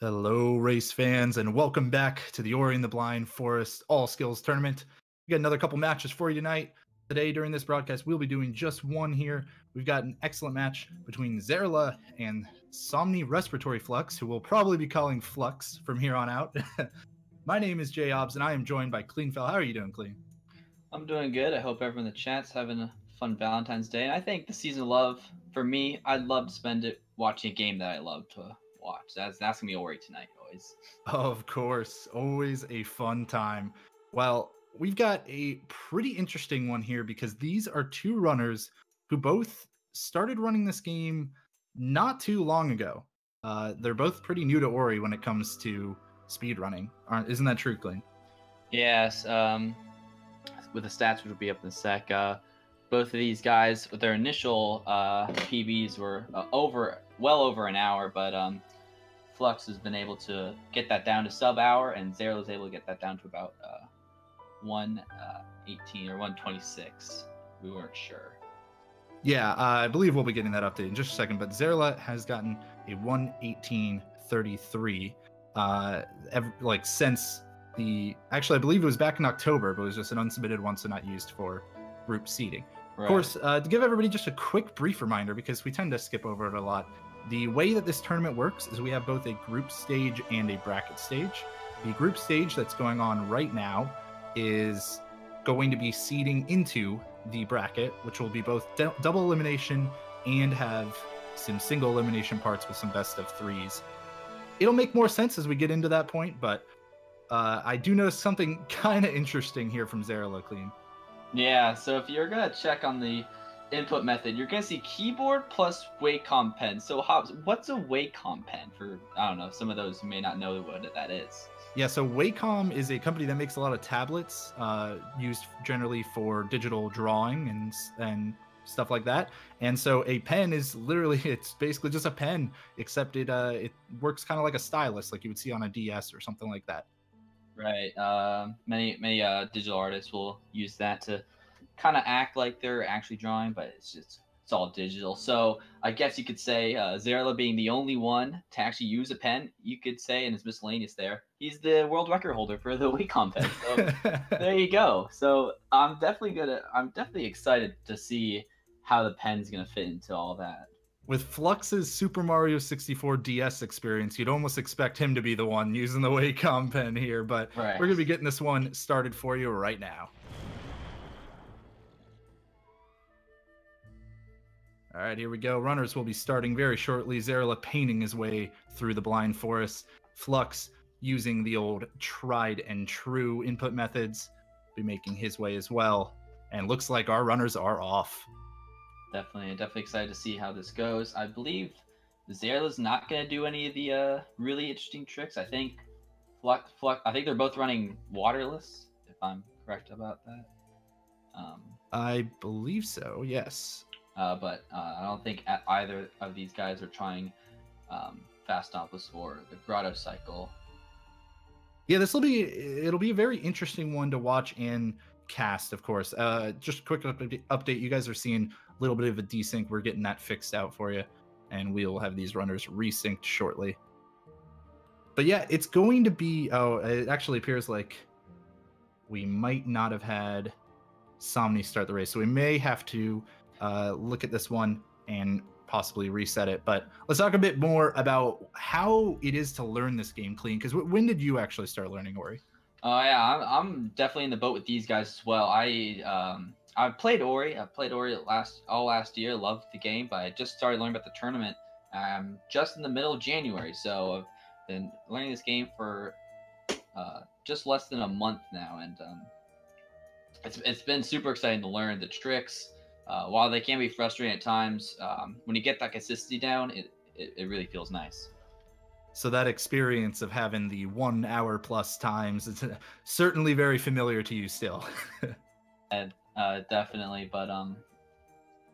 Hello, race fans, and welcome back to the Ori and the Blind Forest All Skills Tournament. We got another couple matches for you tonight. Today, during this broadcast, we'll be doing just one here. We've got an excellent match between Xeirla and Respiratory Flux, who we'll probably be calling Flux from here on out. My name is Jay Obbs, and I am joined by Cleanfell. How are you doing, Clean? I'm doing good. I hope everyone in the chat's having a fun Valentine's Day. And I think the season of love, for me, I'd love to spend it watching a game that I love to watch. That's gonna be Ori tonight, always. Of course, always a fun time. Well, we've got a pretty interesting one here because these are two runners who both started running this game not too long ago. They're both pretty new to Ori when it comes to speed running. Isn't that true, Glenn? Yes. With the stats, which will be up in a sec. Both of these guys, with their initial PBs were well over an hour, but Flux has been able to get that down to sub-hour, and Xeirla was able to get that down to about 1:18 or 1:26. We weren't sure. Yeah, I believe we'll be getting that update in just a second, but Xeirla has gotten a 1:18:33 since actually I believe it was back in October, but it was just an unsubmitted one, so not used for group seeding. Right. Of course, to give everybody just a quick brief reminder, because we tend to skip over it a lot, the way that this tournament works is we have both a group stage and a bracket stage. The group stage that's going on right now is going to be seeding into the bracket, which will be both double elimination and have some single elimination parts with some best of threes. It'll make more sense as we get into that point, but I do notice something kind of interesting here from Xeirla, Clean. Yeah, so if you're going to check on the input method, you're going to see keyboard plus Wacom pen. So Hobbs, what's a Wacom pen for, I don't know, some of those who may not know what that is? Yeah, so Wacom is a company that makes a lot of tablets used generally for digital drawing and stuff like that. And so a pen is literally, it's basically just a pen, except it works kind of like a stylus, like you would see on a DS or something like that. Right. Many digital artists will use that to kind of act like they're actually drawing, but it's all digital. So I guess you could say Xeirla being the only one to actually use a pen, you could say, and it's miscellaneous there, he's the world record holder for the Wacom pen. So there you go. So I'm definitely excited to see how the pen's gonna fit into all that. With Flux's Super Mario 64 DS experience, you'd almost expect him to be the one using the Wacom pen here, but right. We're going to be getting this one started for you right now. All right, here we go. Runners will be starting very shortly. Xeirla painting his way through the blind forest. Flux using the old tried and true input methods, be making his way as well. And looks like our runners are off. Definitely excited to see how this goes. I believe Xeirla's not going to do any of the really interesting tricks. I think Flux. I think they're both running waterless, if I'm correct about that. I believe so. Yes. But I don't think either of these guys are trying fast stopless or the grotto cycle. Yeah, it'll be a very interesting one to watch and cast, of course. Just a quick update. You guys are seeing a little bit of a desync. We're getting that fixed out for you, and we'll have these runners resynced shortly. But yeah, it's going to be... Oh, it actually appears like we might not have had Somni start the race, so we may have to look at this one and possibly reset it. But let's talk a bit more about how it is to learn this game, Clean, because when did you actually start learning Ori? Yeah, I'm definitely in the boat with these guys as well. I played Ori. I played Ori all last year. Loved the game, but I just started learning about the tournament just in the middle of January. So I've been learning this game for just less than a month now, and it's been super exciting to learn the tricks. While they can be frustrating at times, when you get that consistency down, it really feels nice. So that experience of having the 1 hour plus times is certainly very familiar to you still. And definitely, but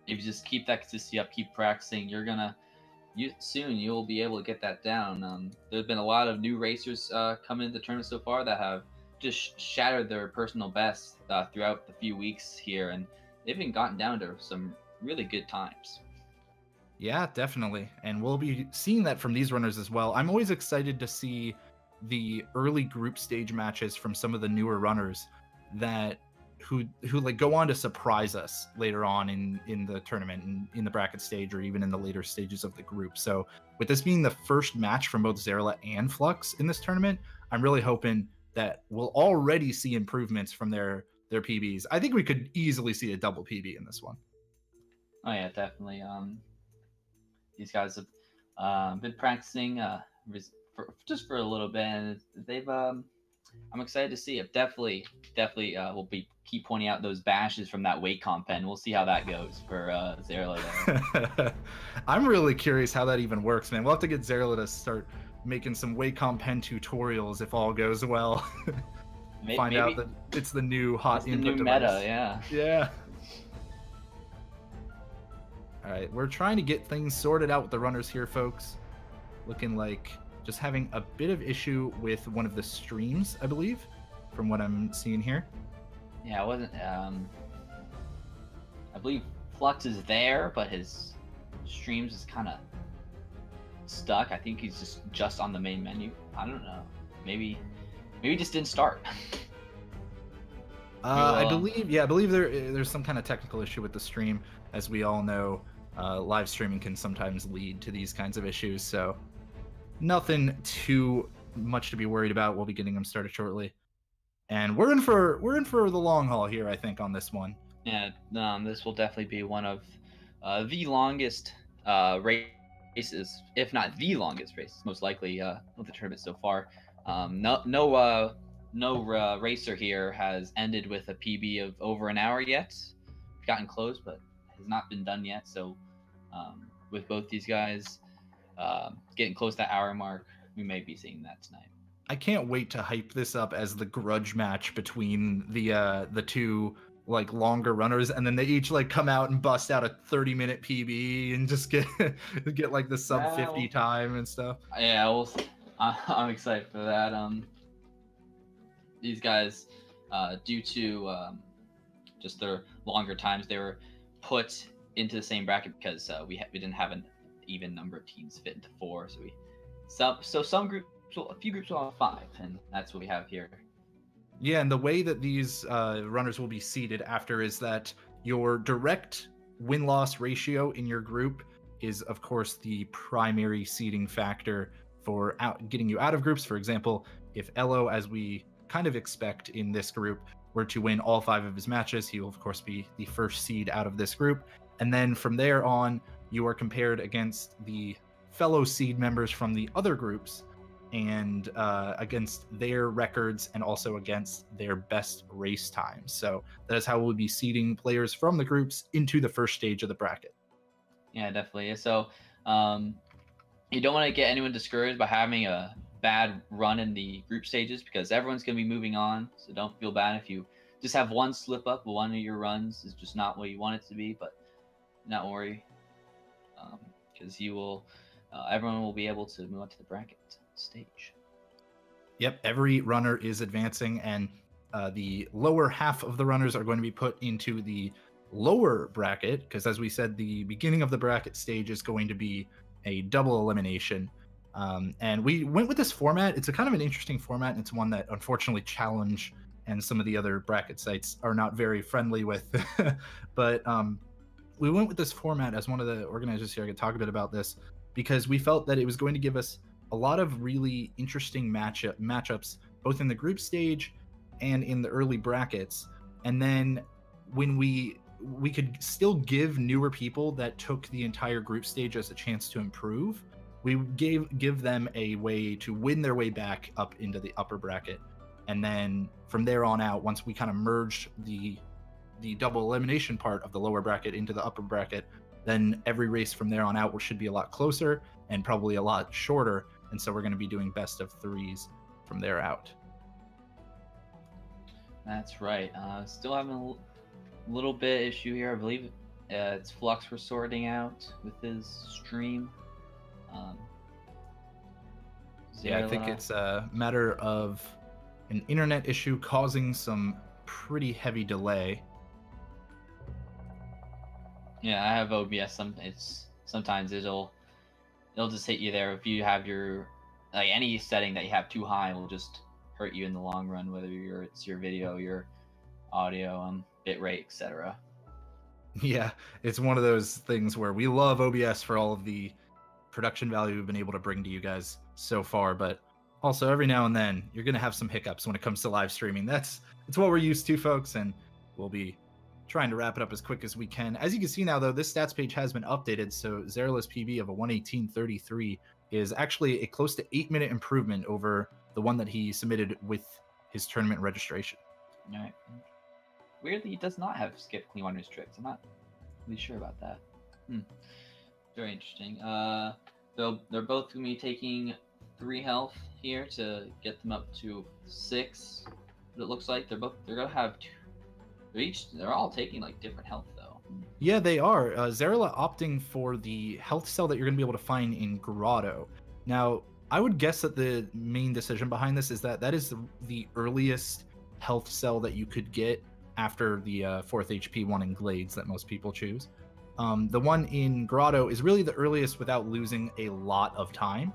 if you just keep that consistency up, keep practicing, soon you'll be able to get that down. There's been a lot of new racers coming into the tournament so far that have just shattered their personal best throughout the few weeks here, and they've even gotten down to some really good times. Yeah, definitely. And we'll be seeing that from these runners as well. I'm always excited to see the early group stage matches from some of the newer runners that who like go on to surprise us later on in the tournament and in the bracket stage or even in the later stages of the group. So with this being the first match from both Xeirla and Flux in this tournament, I'm really hoping that we'll already see improvements from their PBs. I think we could easily see a double PB in this one. Oh yeah, definitely. These guys have been practicing for a little bit, and they've. I'm excited to see it. Definitely, we'll keep pointing out those bashes from that weight comp pen. We'll see how that goes for Xeirla there. I'm really curious how that even works, man. We'll have to get Xeirla to start making some weight comp pen tutorials if all goes well. Find out that it's the new hot input new device. Meta, yeah. Yeah. All right, we're trying to get things sorted out with the runners here, folks. Looking like just having a bit of issue with one of the streams, I believe, from what I'm seeing here. Yeah, I wasn't. I believe Flux is there, but his streams is kind of stuck. I think he's just on the main menu. I don't know. Maybe he just didn't start. I believe there's some kind of technical issue with the stream. As we all know, live streaming can sometimes lead to these kinds of issues. So nothing too much to be worried about. We'll be getting them started shortly, and we're in for the long haul here, I think, on this one. Yeah, this will definitely be one of the longest races, if not the longest race, most likely of the tournament so far. No racer here has ended with a PB of over an hour yet. Gotten close, but has not been done yet. So with both these guys getting close to that hour mark, we may be seeing that tonight. I can't wait to hype this up as the grudge match between the two like longer runners, and then they each like come out and bust out a 30-minute PB and just get like the sub 50 time and stuff. Yeah, I'm excited for that. These guys, due to just their longer times, they were put into the same bracket because we didn't have an even number of teams fit into 4. So a few groups will have 5, and that's what we have here. Yeah, and the way that these runners will be seeded after is that your direct win-loss ratio in your group is, of course, the primary seeding factor for getting you out of groups. For example, if Elo, as we kind of expect in this group, were to win all 5 of his matches, he will, of course, be the first seed out of this group. And then from there on, you are compared against the fellow seed members from the other groups and against their records and also against their best race times. So that is how we'll be seeding players from the groups into the first stage of the bracket. Yeah, definitely. So you don't want to get anyone discouraged by having a bad run in the group stages, because everyone's going to be moving on. So don't feel bad if you just have one slip up. One of your runs is just not what you want it to be, but not worry, because you will. Everyone will be able to move on to the bracket stage. Yep, every runner is advancing, and the lower half of the runners are going to be put into the lower bracket, because as we said, the beginning of the bracket stage is going to be a double elimination. And we went with this format. It's a kind of an interesting format, and it's one that unfortunately Challenge and some of the other bracket sites are not very friendly with. But we went with this format, as one of the organizers here, I could talk a bit about this, because we felt that it was going to give us a lot of really interesting matchups, both in the group stage and in the early brackets. And then when we could still give newer people that took the entire group stage as a chance to improve. We give them a way to win their way back up into the upper bracket. And then from there on out, once we kind of merged the double elimination part of the lower bracket into the upper bracket, then every race from there on out should be a lot closer and probably a lot shorter. And so we're going to be doing best of 3s from there out. That's right. Still having a little bit issue here. I believe it's Flux we're sorting out with his stream. Yeah, I think it's a matter of an internet issue causing some pretty heavy delay. Yeah, I have OBS. It's sometimes it'll just hit you there if you have your like any setting that you have too high will just hurt you in the long run, whether it's your video, your audio, bitrate, etc. Yeah, it's one of those things where we love OBS for all of the production value we've been able to bring to you guys so far, but also every now and then you're gonna have some hiccups when it comes to live streaming. It's what we're used to, folks, and we'll be trying to wrap it up as quick as we can. As you can see now, though, this stats page has been updated, so Xeirla's PB of a 118.33 is actually a close to 8-minute improvement over the one that he submitted with his tournament registration. All right. Weirdly, he does not have skip clean one restrict. I'm not really sure about that. Very interesting. They're both going to be taking 3 health here to get them up to 6. But it looks like they're going to have 2. They're all taking like different health though. Yeah, they are. Xeirla opting for the health cell that you're going to be able to find in Grotto. Now, I would guess that the main decision behind this is that is the earliest health cell that you could get after the 4th HP one in Glades that most people choose. The one in Grotto is really the earliest without losing a lot of time.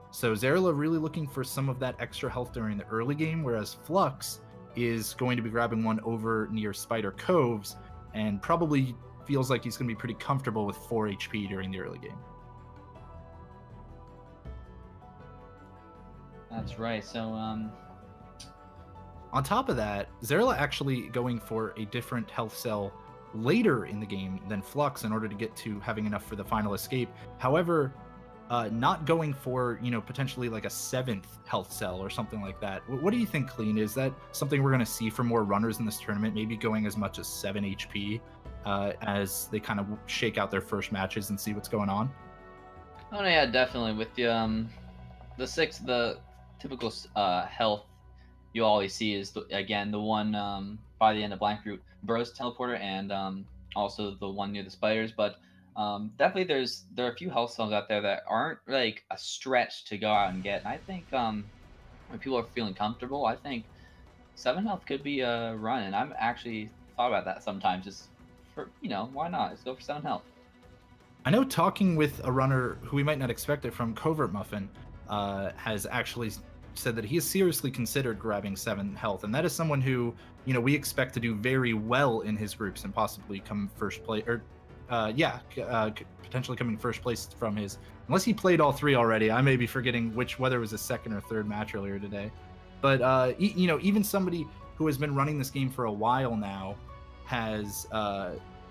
So Xeirla really looking for some of that extra health during the early game, whereas Flux is going to be grabbing one over near Spider Coves and probably feels like he's going to be pretty comfortable with 4 HP during the early game. That's right. So, on top of that, Xeirla actually going for a different health cell later in the game than Flux in order to get to having enough for the final escape. However, not going for, potentially like a 7th health cell or something like that. What do you think, Clean? Is that something we're going to see for more runners in this tournament, maybe going as much as 7 HP as they kind of shake out their first matches and see what's going on? Oh, yeah, definitely. With the typical health you always see is, again, the one by the end of Blank Route, Burrow's Teleporter, and also the one near the spiders, but definitely there are a few health cells out there that aren't like a stretch to go out and get. And I think when people are feeling comfortable, I think 7 health could be a run. And I've actually thought about that sometimes. Just for why not? Let's go for 7 health. I know talking with a runner who we might not expect it from, Covert Muffin, has actually said that he has seriously considered grabbing 7 health, and that is someone who we expect to do very well in his groups and possibly come first place, or potentially coming first place from his, unless he played all 3 already. I may be forgetting whether it was his 2nd or 3rd match earlier today. But even somebody who has been running this game for a while now has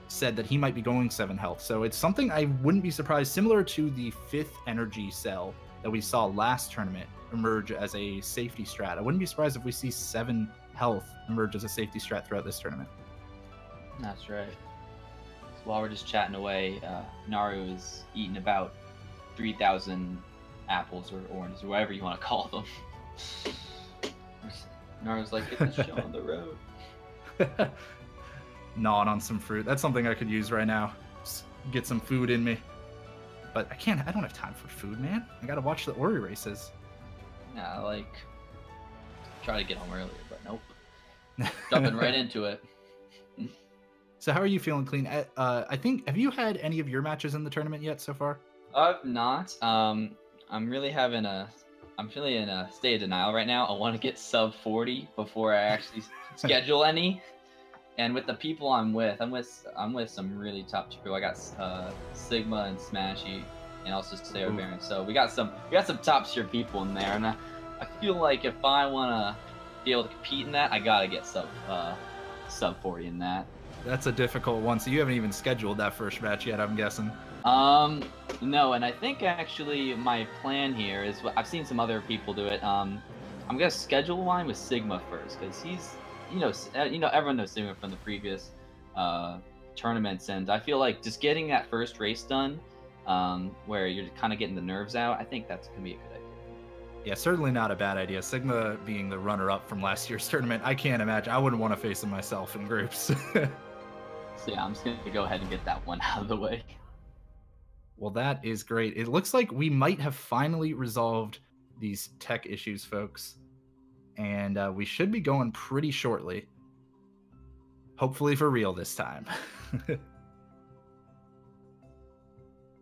said that he might be going 7 health. So it's something I wouldn't be surprised, similar to the 5th energy cell that we saw last tournament emerge as a safety strat. I wouldn't be surprised if we see 7 health emerge as a safety strat throughout this tournament. That's right. While we're just chatting away, Naru is eating about 3,000 apples or oranges, or whatever you want to call them. Naru's like, get the show on the road. Gnawing on some fruit. That's something I could use right now. Just get some food in me. But I don't have time for food, man. I gotta watch the Ori races. Yeah, try to get home earlier, but nope. Jumping right into it. So how are you feeling, Clean? I think, have you had any of your matches in the tournament yet so far? I've not. I'm really feeling in a state of denial right now. I want to get sub 40 before I actually schedule any. And with the people I'm with some really top people. I got Sigma and Smashy, and also Sarah Baron. So we got some top tier people in there, and I feel like if I want to be able to compete in that, I gotta get sub 40 in that. That's a difficult one. So you haven't even scheduled that first match yet, I'm guessing. No, and I think actually my plan here is, I've seen some other people do it. I'm gonna schedule one with Sigma first, because he's, everyone knows Sigma from the previous tournaments, and I feel like just getting that first race done, where you're kind of getting the nerves out, I think that's gonna be a good idea. Yeah, certainly not a bad idea. Sigma being the runner-up from last year's tournament, I can't imagine. I wouldn't want to face him myself in groups. So yeah, I'm just gonna go ahead and get that one out of the way. Well, that is great. It looks like we might have finally resolved these tech issues, folks. And we should be going pretty shortly. Hopefully for real this time.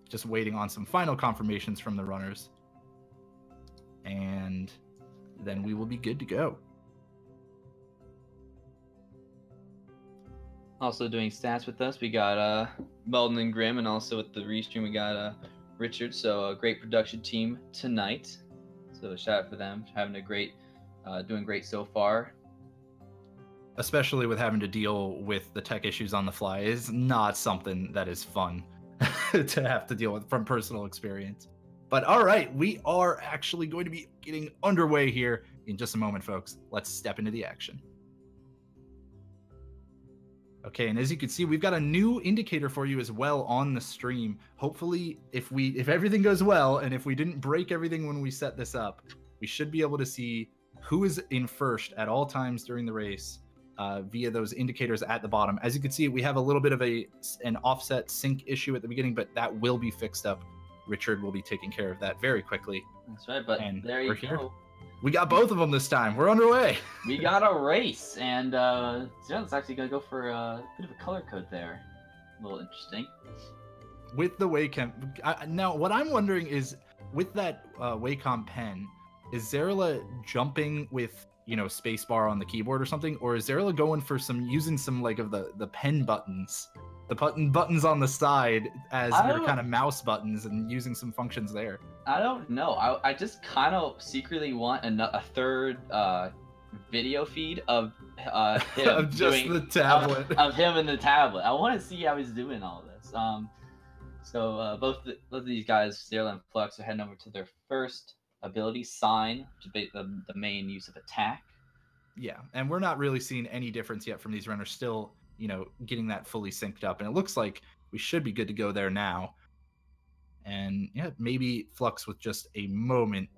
just waiting on some final confirmations from the runners. And then we will be good to go. Also doing stats with us, we got Melden and Grim, and also with the restream we got Richard. So a great production team tonight. So a shout out for them, having a great, doing great so far. Especially with having to deal with the tech issues on the fly is not something that is fun to have to deal with from personal experience. But all right, we are actually going to be getting underway here in just a moment, folks. Let's step into the action. Okay, and as you can see, we've got a new indicator for you as well on the stream. Hopefully, if everything goes well, and if we didn't break everything when we set this up, we should be able to see who is in first at all times during the race via those indicators at the bottom. As you can see, we have a little bit of an offset sync issue at the beginning, but that will be fixed up. Richard will be taking care of that very quickly. That's right, but and there you go. We got both of them this time. We're underway. We got a race, and Xeirla's actually going to go for a bit of a color code there. A little interesting. With the Wacom... now, what I'm wondering is, with that Wacom pen, is Xeirla jumping with, you know, spacebar on the keyboard or something? Or is Xeirla going for using some, like, of the pen buttons? The buttons on the side as your kind of mouse buttons and using some functions there. I don't know. I just kind of secretly want a third video feed of him of just doing, the tablet. Of him and the tablet. I want to see how he's doing all this. So both of these guys, Xeirla and Flux, are heading over to their first ability, Sign, which is the main use of attack. Yeah, and we're not really seeing any difference yet from these runners. Still, you know, getting that fully synced up, and it looks like we should be good to go there now. And yeah, maybe Flux with just a moment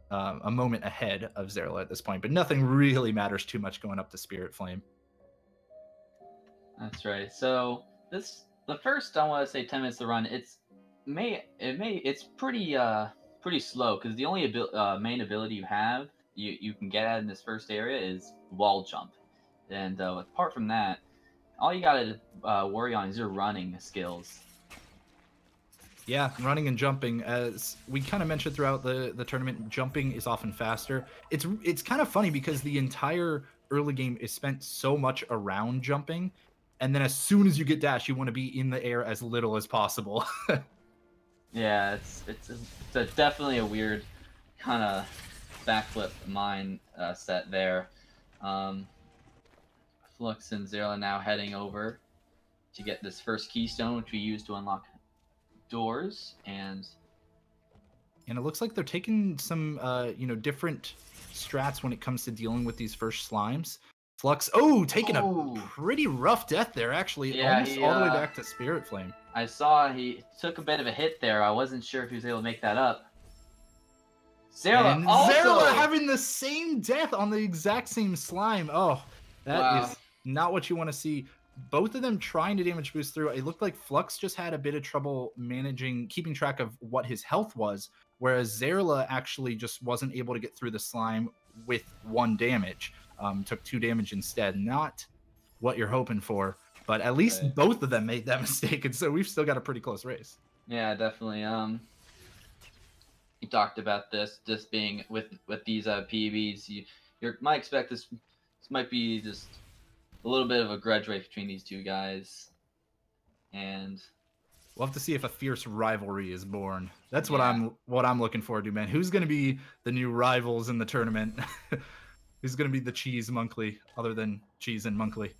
ahead of Xeirla at this point, but nothing really matters too much going up to Spirit Flame. That's right. So the first, I want to say 10 minutes to run. It's pretty slow, because the only main ability you can get at in this first area is wall jump, and apart from that, all you gotta worry on is your running skills. Yeah, running and jumping, as we kind of mentioned throughout the tournament, jumping is often faster. It's kind of funny because the entire early game is spent so much around jumping, and then as soon as you get dash, you want to be in the air as little as possible. Yeah, it's definitely a weird kind of backflip set there. Flux and Xeirla now heading over to get this first keystone, which we use to unlock doors, and it looks like they're taking some different strats when it comes to dealing with these first slimes. Flux, taking a pretty rough death there, actually. Yeah, almost all the way back to Spirit Flame. I saw he took a bit of a hit there. I wasn't sure if he was able to make that up. Xeirla having the same death on the exact same slime. Oh, that is not what you want to see. Both of them trying to damage boost through. It looked like Flux just had a bit of trouble keeping track of what his health was, whereas Xeirla actually just wasn't able to get through the slime with 1 damage. Took 2 damage instead. Not what you're hoping for, but at least both of them made that mistake, and so we've still got a pretty close race. Yeah, definitely. You talked about this just being with these PBs. You might expect this might be just a little bit of a grudge race between these two guys, and we'll have to see if a fierce rivalry is born. That's what I'm looking forward to, man. Who's going to be the new rivals in the tournament? Who's going to be the Cheese Monkley, other than Cheese and Monkley?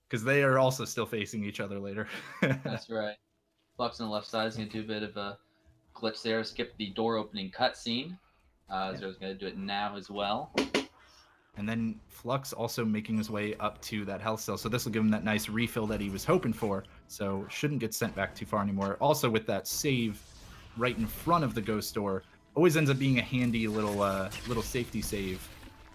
Because they are also still facing each other later. That's right. Flux on the left side is going to do a bit of a glitch there. Skip the door opening cutscene. Xeirla's going to do it now as well. And then Flux also making his way up to that health cell. So this will give him that nice refill that he was hoping for. So shouldn't get sent back too far anymore. Also with that save right in front of the ghost door, always ends up being a handy little safety save,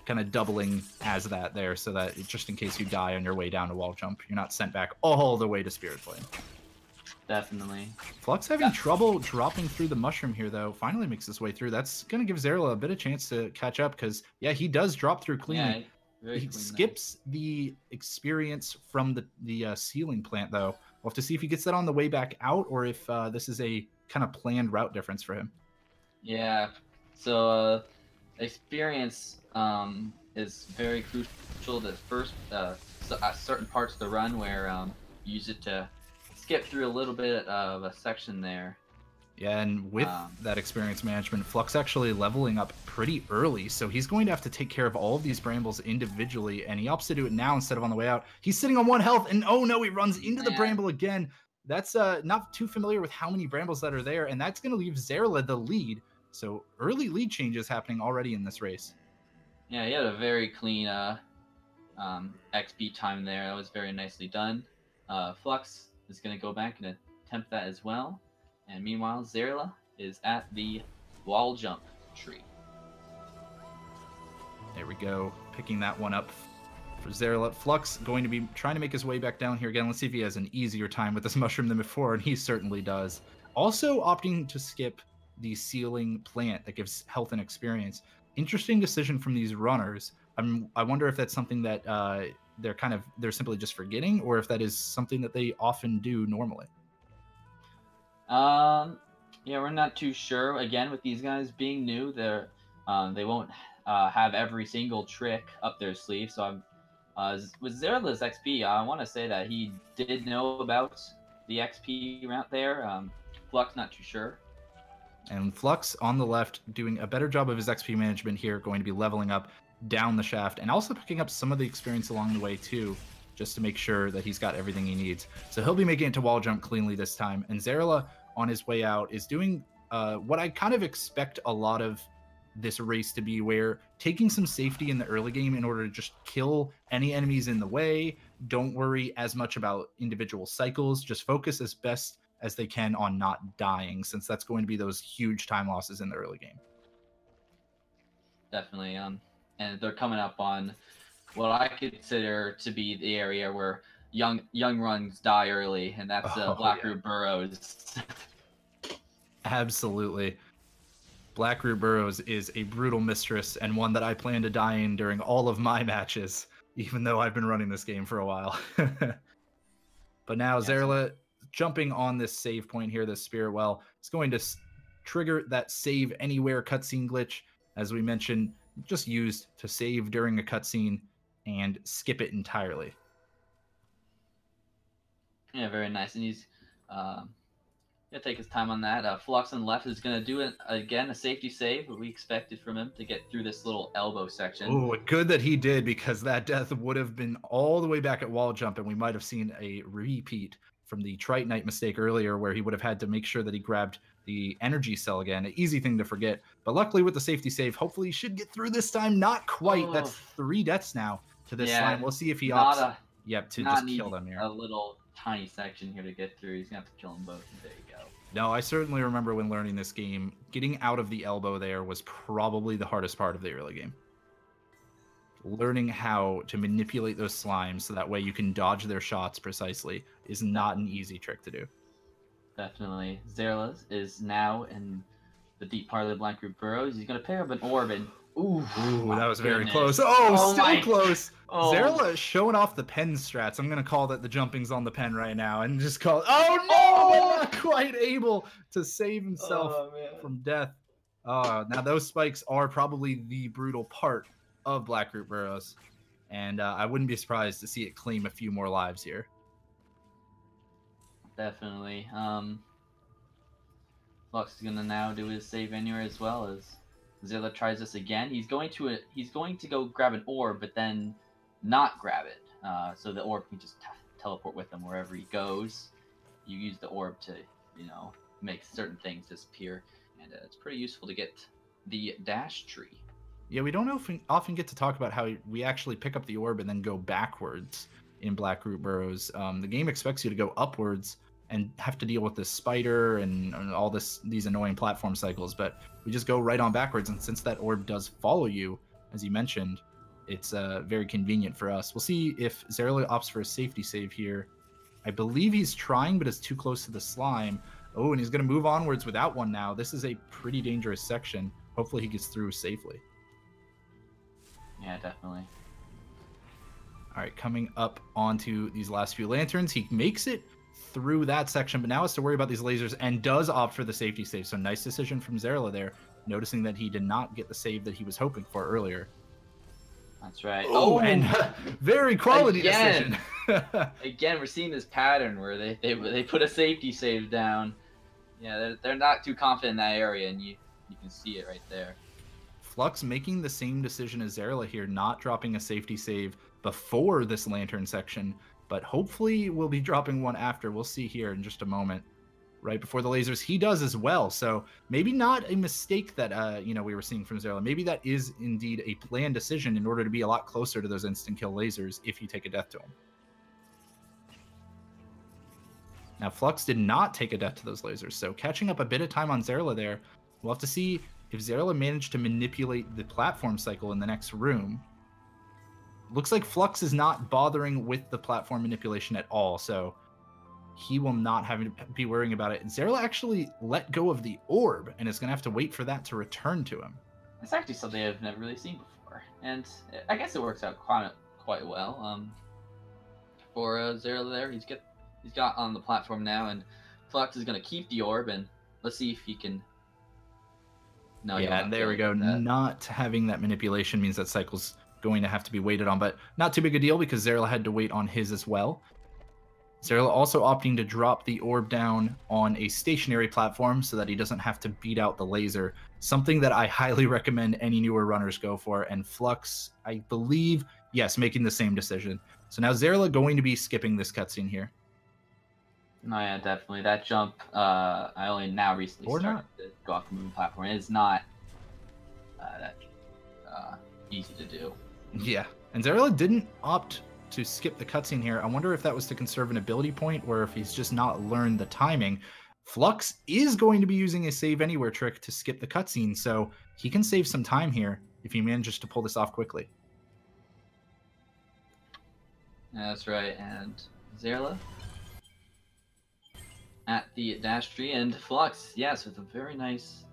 kind of doubling as that there, so that just in case you die on your way down to wall jump, you're not sent back all the way to Spirit Flame. Definitely. Flux having trouble dropping through the mushroom here, though. Finally makes his way through. That's going to give Xeirla a bit of chance to catch up, because, yeah, he does drop through cleanly. Yeah, he skips the experience from the ceiling plant, though. We'll have to see if he gets that on the way back out, or if this is a kind of planned route difference for him. Yeah, so experience is very crucial to first certain parts of the run where you use it to skip through a little bit of a section there. Yeah, and with that experience management, Flux actually leveling up pretty early, so he's going to have to take care of all of these brambles individually, and he opts to do it now instead of on the way out. He's sitting on 1 health, and oh no, he runs into the bramble again. That's not too familiar with how many brambles that are there, and that's going to leave Xeirla the lead. So early lead changes happening already in this race. Yeah, he had a very clean XP time there. That was very nicely done. Flux is going to go back and attempt that as well. And meanwhile, Xeirla is at the wall jump tree. There we go, picking that one up for Xeirla. Flux going to be trying to make his way back down here again. Let's see if he has an easier time with this mushroom than before, and he certainly does. Also opting to skip the ceiling plant that gives health and experience. Interesting decision from these runners. I wonder if that's something that they're simply just forgetting, or if that is something that they often do normally. Yeah, we're not too sure. Again, with these guys being new, they won't have every single trick up their sleeve. So with Xeirla's XP, I want to say that he did know about the XP route there. Flux, not too sure. And Flux on the left doing a better job of his XP management here, going to be leveling up down the shaft and also picking up some of the experience along the way too, just to make sure that he's got everything he needs. So he'll be making it to wall jump cleanly this time. And Xeirla on his way out is doing what I kind of expect a lot of this race to be, where taking some safety in the early game in order to just kill any enemies in the way. Don't worry as much about individual cycles, just focus as best as they can on not dying, since that's going to be those huge time losses in the early game. Definitely. And they're coming up on what I consider to be the area where young runs die early, and that's Blackroot Burrows. Absolutely. Blackroot Burrows is a brutal mistress, and one that I plan to die in during all of my matches, even though I've been running this game for a while. But now Xeirla jumping on this save point here, this Spirit Well, is going to trigger that save anywhere cutscene glitch, as we mentioned, just used to save during a cutscene and skip it entirely. Yeah, very nice. And he's gonna take his time on that. Flux on the left is gonna do it again, a safety save, what we expected from him to get through this little elbow section. Oh, good that he did, because that death would have been all the way back at wall jump, and we might have seen a repeat from the Trite Knight mistake earlier, where he would have had to make sure that he grabbed the energy cell again. An easy thing to forget. But luckily with the safety save, hopefully he should get through this time. Not quite. That's 3 deaths now to this slime. We'll see if he opts to just kill them here. A little tiny section here to get through. He's going to have to kill them both. There you go. No, I certainly remember when learning this game, getting out of the elbow there was probably the hardest part of the early game. Learning how to manipulate those slimes so that way you can dodge their shots precisely is not an easy trick to do. Definitely. Xeirla is now in the deep part of the Blackroot Burrows. He's going to pick up an orb, and ooh, that was very close. Still close. Xeirla is showing off the pen strats. I'm going to call that the jumping's on the pen right now, and just call it, not quite able to save himself from death. Now those spikes are probably the brutal part of Blackroot Burrows, and I wouldn't be surprised to see it claim a few more lives here. Definitely. Flux is gonna now do his save anywhere as well, as Xeirla tries this again. He's going to go grab an orb, but then not grab it, so the orb can just teleport with him wherever he goes. You use the orb to, make certain things disappear, and it's pretty useful to get the dash tree. Yeah, we don't often get to talk about how we actually pick up the orb and then go backwards in Blackroot Burrows. The game expects you to go upwards and have to deal with this spider and all these annoying platform cycles, but we just go right on backwards, and since that orb does follow you, as you mentioned, it's very convenient for us. We'll see if Xeirla opts for a safety save here. I believe he's trying, but is too close to the slime. Oh, and he's going to move onwards without one now. This is a pretty dangerous section. Hopefully he gets through safely. Yeah, definitely. All right, coming up onto these last few lanterns. He makes it through that section, but now has to worry about these lasers and does opt for the safety save. So nice decision from Xeirla there, noticing that he did not get the save that he was hoping for earlier. That's right. Oh, and very quality decision. Again, we're seeing this pattern where they put a safety save down. Yeah, they're not too confident in that area, and you can see it right there. Flux making the same decision as Xeirla here, not dropping a safety save before this lantern section, but hopefully we'll be dropping one after. We'll see here in just a moment. Right before the lasers, he does as well. So maybe not a mistake that we were seeing from Xeirla. Maybe that is indeed a planned decision in order to be a lot closer to those instant kill lasers if you take a death to him. Now Flux did not take a death to those lasers, so catching up a bit of time on Xeirla there. We'll have to see if Xeirla managed to manipulate the platform cycle in the next room. Looks like Flux is not bothering with the platform manipulation at all, so he will not have to be worrying about it. Xeirla actually let go of the orb and is going to have to wait for that to return to him. It's actually something I've never really seen before, and I guess it works out quite well. For Xeirla there, he's got on the platform now, and Flux is going to keep the orb, and let's see if he can. No, yeah, there we go. Not having that manipulation means that cycle's going to have to be waited on, but not too big a deal because Xeirla had to wait on his as well. Xeirla also opting to drop the orb down on a stationary platform so that he doesn't have to beat out the laser. Something that I highly recommend any newer runners go for. And Flux, I believe, yes, making the same decision. So now Xeirla going to be skipping this cutscene here. No, yeah, definitely. That jump, I only now recently started to go off the moving platform. It is not that easy to do. Yeah, and Xeirla didn't opt to skip the cutscene here. I wonder if that was to conserve an ability point or if he's just not learned the timing. Flux is going to be using a save anywhere trick to skip the cutscene, so he can save some time here if he manages to pull this off quickly. Yeah, that's right, and Xeirla at the dash tree, and Flux, yes, with a very nice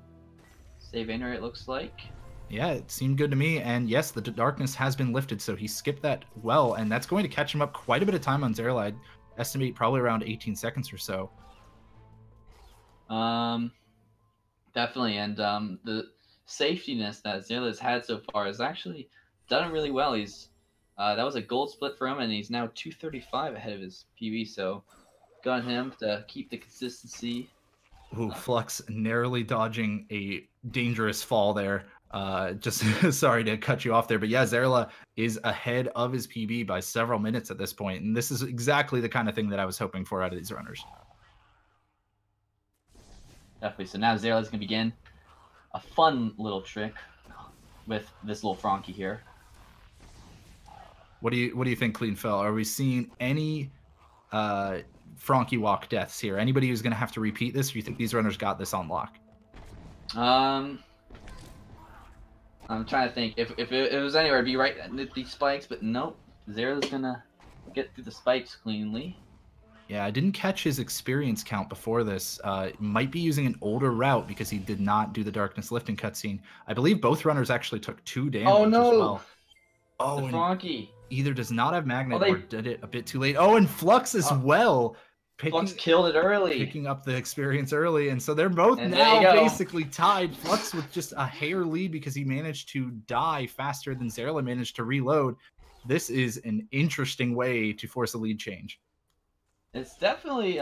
save anywhere, it looks like. Yeah, it seemed good to me, and yes, the darkness has been lifted, so he skipped that well, and that's going to catch him up quite a bit of time on Xeirla. I'd estimate probably around 18 seconds or so. Definitely, and the safetiness that Xeirla has had so far has actually done really well. He's that was a gold split for him, and he's now 235 ahead of his PB, so got him to keep the consistency. Ooh, Flux narrowly dodging a dangerous fall there. Just sorry to cut you off there, but yeah, Xeirla is ahead of his PB by several minutes at this point, and this is exactly the kind of thing that I was hoping for out of these runners. Definitely. So now Xeirla's gonna begin a fun little trick with this little Frankie here. What do you think, Clean Fell? Are we seeing any Frankie walk deaths here? Anybody who's gonna have to repeat this, or you think these runners got this on lock? I'm trying to think. If it was anywhere, it'd be right at these spikes, but nope. Xeirla's gonna get through the spikes cleanly. Yeah, I didn't catch his experience count before this. Might be using an older route because he did not do the darkness lifting cutscene. I believe both runners actually took 2 damage as well. Oh, the Frankie either does not have magnet or did it a bit too late. Oh, and Flux as well. Flux killed it early. Picking up the experience early, and so they're both now basically tied. Flux with just a hair lead because he managed to die faster than Xeirla managed to reload. This is an interesting way to force a lead change. It's definitely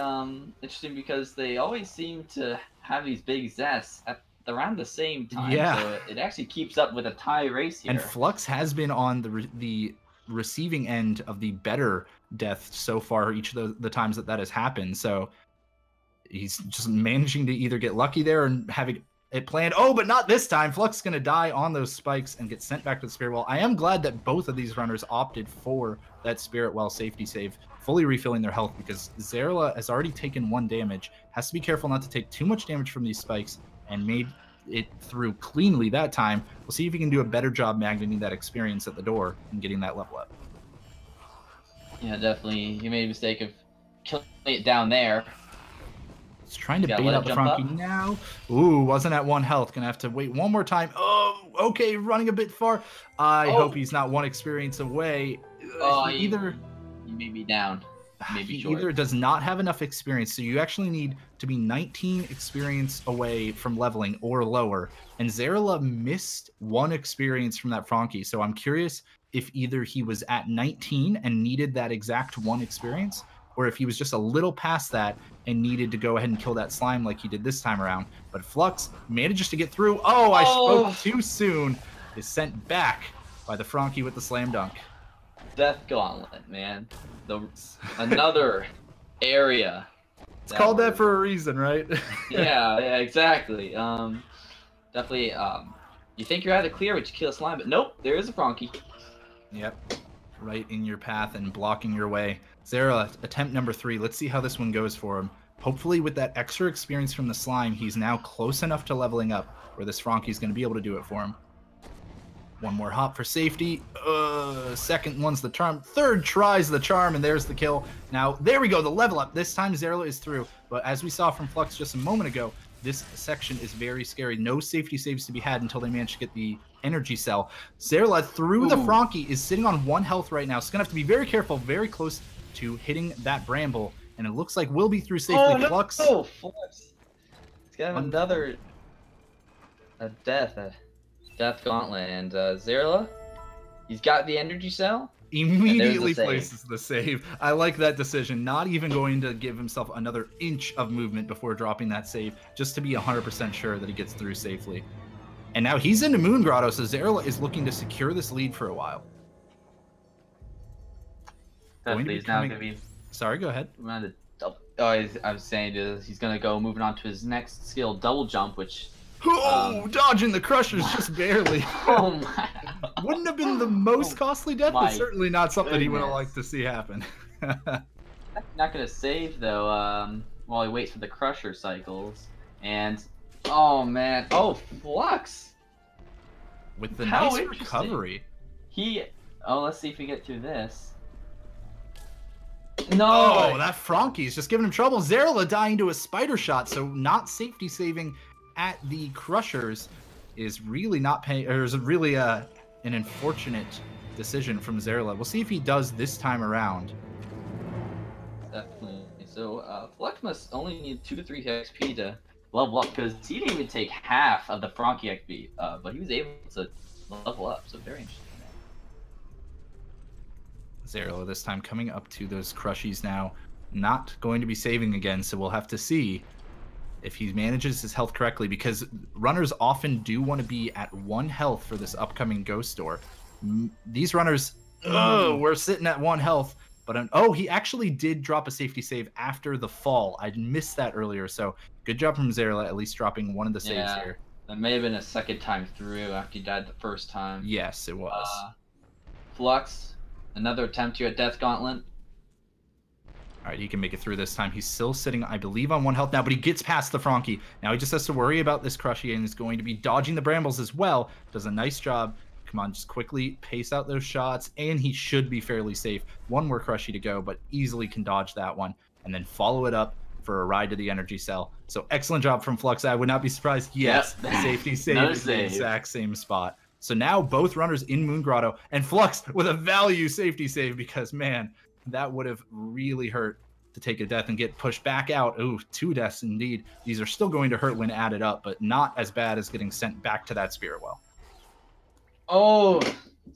interesting because they always seem to have these big zests at around the same time. Yeah. So it actually keeps up with a tie race here. And Flux has been on the receiving end of the better death so far each of the times that has happened. So he's just managing to either get lucky there and having it planned. Oh, but not this time. Flux is going to die on those spikes and get sent back to the Spirit Well. I am glad that both of these runners opted for that Spirit Well safety save, fully refilling their health, because Xeirla has already taken 1 damage, has to be careful not to take too much damage from these spikes, and made it through cleanly that time. We'll see if he can do a better job magneting that experience at the door and getting that level up. Yeah, definitely. He made a mistake of killing it down there. He's trying to bait out the Frankie now. Ooh, wasn't at 1 health. Gonna have to wait one more time. Oh, okay, running a bit far. I hope he's not 1 experience away. He may be down. maybe He short. either does not have enough experience, so you actually need to be 19 experience away from leveling or lower. And Xeirla missed 1 experience from that Frankie, so I'm curious if either he was at 19 and needed that exact 1 experience, or if he was just a little past that and needed to go ahead and kill that slime like he did this time around. But Flux manages to get through. Oh, I spoke too soon. Is sent back by the Frankie with the slam dunk. Death Gauntlet, man. Another area. It's called that for a reason, right? yeah, exactly. Definitely. You think you're out of the clear, but you kill a slime, but nope, there is a Frankie. Yep, right in your path and blocking your way. Xeirla, attempt number 3. Let's see how this one goes for him. Hopefully with that extra experience from the slime, he's now close enough to leveling up where this Frankie's going to be able to do it for him. One more hop for safety. Second one's the charm. Third tries the charm, and there's the kill. Now, there we go, the level up. This time Xeirla is through, but as we saw from Flux just a moment ago, this section is very scary. No safety saves to be had until they manage to get the energy cell. Xeirla through the Frankie is sitting on 1 health right now. So gonna have to be very careful, very close to hitting that bramble. And it looks like we'll be through safely. Oh, no. Flux. Oh, Flux. It's got another death gauntlet, and Xeirla, he's got the energy cell. Immediately places the save. I like that decision. Not even going to give himself another inch of movement before dropping that save, just to be 100% sure that he gets through safely. And now he's into Moon Grotto, so Xeirla is looking to secure this lead for a while. Definitely, he's now going to be... Sorry, go ahead. I was saying he's going to go moving on to his next skill, double jump, which... dodging the crushers just barely. Oh my! Wouldn't have been the most costly death, but certainly not something he would have liked to see happen. Not gonna save though. While he waits for the crusher cycles, and oh man, Flux with the nice recovery. Let's see if we get through this. No, that Frankie's just giving him trouble. Xeirla dying to a spider shot, so not safety saving at the crushers is really not paying, or is really an unfortunate decision from Xeirla. We'll see if he does this time around. Definitely. So Flux must only need 2 to 3 XP to level up, because he didn't even take half of the Frankie XP, but he was able to level up. So very interesting. Xeirla this time coming up to those crushies now, not going to be saving again. So we'll have to see if he manages his health correctly, because runners often do want to be at 1 health for this upcoming ghost door. These runners, we're sitting at 1 health, but he actually did drop a safety save after the fall. I missed that earlier, so good job from Xeirla, at least dropping 1 of the saves here. That may have been a second time through after he died the first time. Yes, it was. Flux, another attempt here at Death Gauntlet. All right, he can make it through this time. He's still sitting, I believe, on 1 health now, but he gets past the Frankie. Now he just has to worry about this Crushy, and is going to be dodging the brambles as well. Does a nice job. Come on, just quickly pace out those shots, and he should be fairly safe. 1 more Crushy to go, but easily can dodge that one, and then follow it up for a ride to the energy cell. So excellent job from Flux. I would not be surprised. Yes, yep. Safety save is the exact same spot. So now both runners in Moon Grotto, and Flux with a value safety save, because, man, that would have really hurt to take a death and get pushed back out. Ooh, 2 deaths indeed. These are still going to hurt when added up, but not as bad as getting sent back to that spirit well. Oh,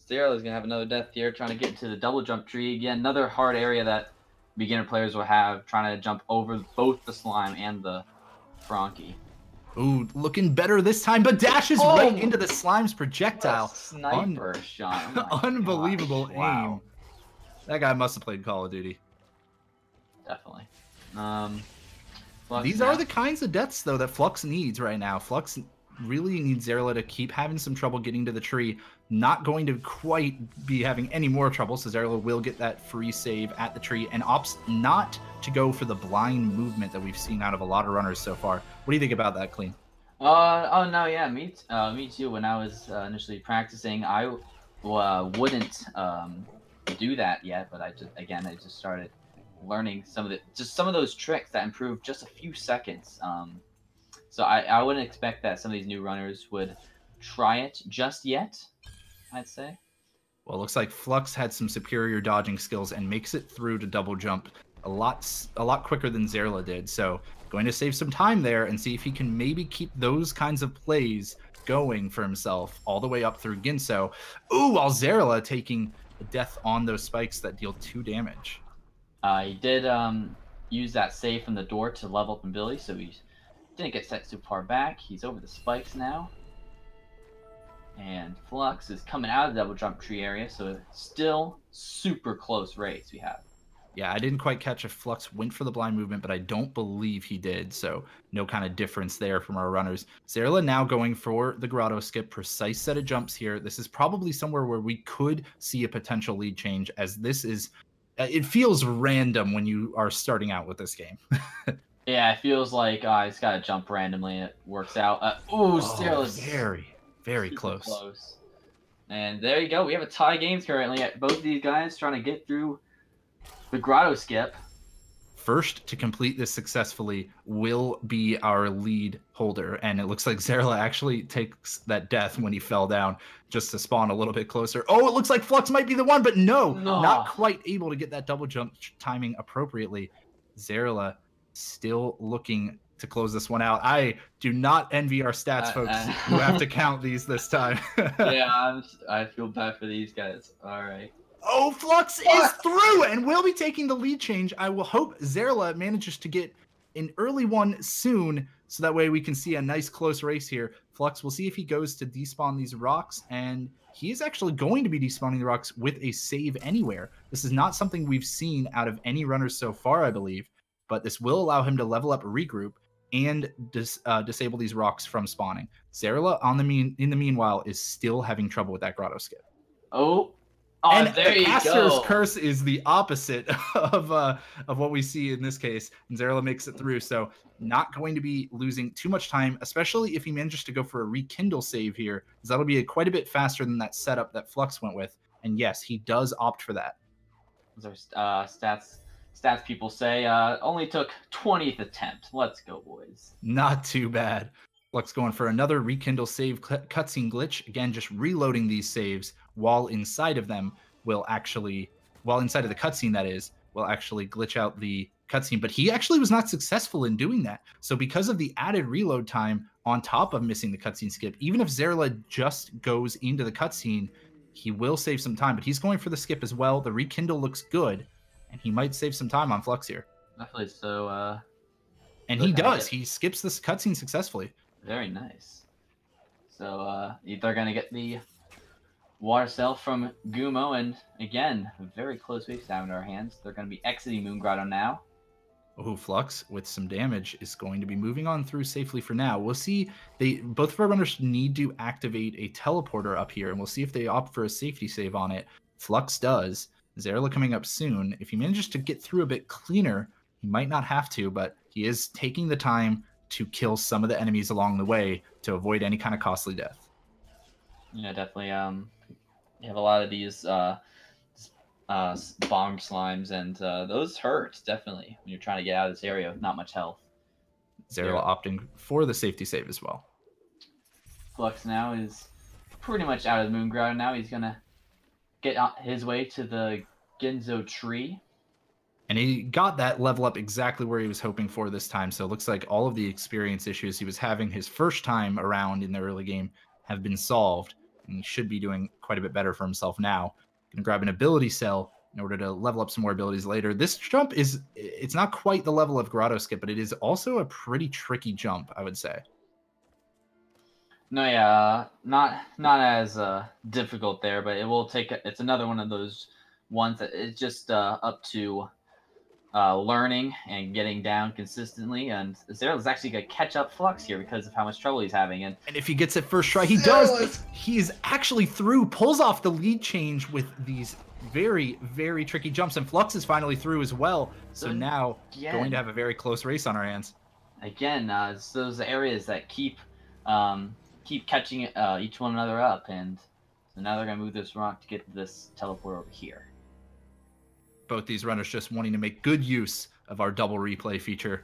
Xeirla is going to have another death here, trying to get into the double jump tree. Again, another hard area that beginner players will have, trying to jump over both the slime and the Frankie. Ooh, looking better this time, but dashes right into the slime's projectile. Sniper shot. Oh unbelievable aim. Wow. That guy must have played Call of Duty. Definitely. These are the kinds of deaths, though, that Flux needs right now. Flux really needs Xeirla to keep having some trouble getting to the tree. Not going to quite be having any more trouble, so Xeirla will get that free save at the tree, and opts not to go for the blind movement that we've seen out of a lot of runners so far. What do you think about that, Clean? Oh no, yeah, me too. When I was initially practicing, I wouldn't do that yet, but I just started learning some of those tricks that improved just a few seconds. So I wouldn't expect that some of these new runners would try it just yet, I'd say. Well, it looks like Flux had some superior dodging skills and makes it through to double jump. a lot quicker than Xeirla did. So going to save some time there and see if he can maybe keep those kinds of plays going for himself all the way up through Ginso. Ooh, while Xeirla taking a death on those spikes that deal 2 damage. He did use that save from the door to level up ability, so he didn't get set too far back. He's over the spikes now. And Flux is coming out of the double jump tree area, so still super close race we have. Yeah, I didn't quite catch if Flux went for the blind movement, but I don't believe he did, so no kind of difference there from our runners. Xeirla now going for the grotto skip, precise set of jumps here. This is probably somewhere where we could see a potential lead change, as this is, it feels random when you are starting out with this game. Yeah, it feels like he's got to jump randomly and it works out. Xeirla's very close. And there you go. We have a tie games currently. Both of these guys trying to get through the grotto skip. First to complete this successfully will be our lead holder, and it looks like Xeirla actually takes that death when he fell down just to spawn a little bit closer. Oh, it looks like Flux might be the one, but no, not quite able to get that double jump timing appropriately. Xeirla still looking to close this one out. I do not envy our stats folks who have to count these this time. Yeah, I feel bad for these guys. All right. Oh, Flux is through and will be taking the lead change. I will hope Xeirla manages to get an early one soon, so that way we can see a nice close race here. Flux, we'll see if he goes to despawn these rocks, and he is actually going to be despawning the rocks with a save anywhere. This is not something we've seen out of any runners so far, I believe, but this will allow him to level up, regroup, and disable these rocks from spawning. Xeirla, in the meanwhile, is still having trouble with that grotto skip. And there you Caster's go. Curse is the opposite of what we see in this case. And Xeirla makes it through, so not going to be losing too much time, especially if he manages to go for a rekindle save here, because that'll be quite a bit faster than that setup that Flux went with. And yes, he does opt for that. Those are stats people say only took 20th attempt. Let's go, boys. Not too bad. Flux going for another rekindle save cutscene glitch. Again, just reloading these saves while inside of them will actually, while inside of the cutscene that is, will actually glitch out the cutscene. But he actually was not successful in doing that. So because of the added reload time on top of missing the cutscene skip, even if Xeirla just goes into the cutscene, he will save some time. But he's going for the skip as well. The rekindle looks good, and he might save some time on Flux here. Definitely. So, and he does. He skips this cutscene successfully. Very nice. So they're going to get the water cell from Gumo, and again, very close race down in our hands. They're going to be exiting Moon Grotto now. Oh, Flux with some damage is going to be moving on through safely for now. We'll see. Both of our runners need to activate a teleporter up here, and we'll see if they opt for a safety save on it. Flux does. Xeirla coming up soon. If he manages to get through a bit cleaner, he might not have to, but he is taking the time to kill some of the enemies along the way to avoid any kind of costly death. Yeah, definitely. You have a lot of these bomb slimes, and those hurt, definitely, when you're trying to get out of this area with not much health. Xeirla opting for the safety save as well. Flux now is pretty much out of the Moon Grotto now. He's going to get his way to the Ginso tree. And he got that level up exactly where he was hoping for this time. So it looks like all of the experience issues he was having his first time around in the early game have been solved. And he should be doing quite a bit better for himself now. Going to grab an ability cell in order to level up some more abilities later. This jump it's not quite the level of Grotto Skip, but it is also a pretty tricky jump, I would say. No, yeah, not as difficult there, but it will take. It's another one of those ones that it's just up to learning and getting down consistently, and Xeirla's actually going to catch up Flux here because of how much trouble he's having. And if he gets it first try, he does. He is actually through, pulls off the lead change with these very, very tricky jumps, and Flux is finally through as well. So now going to have a very close race on our hands. Again, it's those areas that keep catching each one another up, and so now they're going to move this rock to get this teleport over here. Both these runners just wanting to make good use of our double replay feature,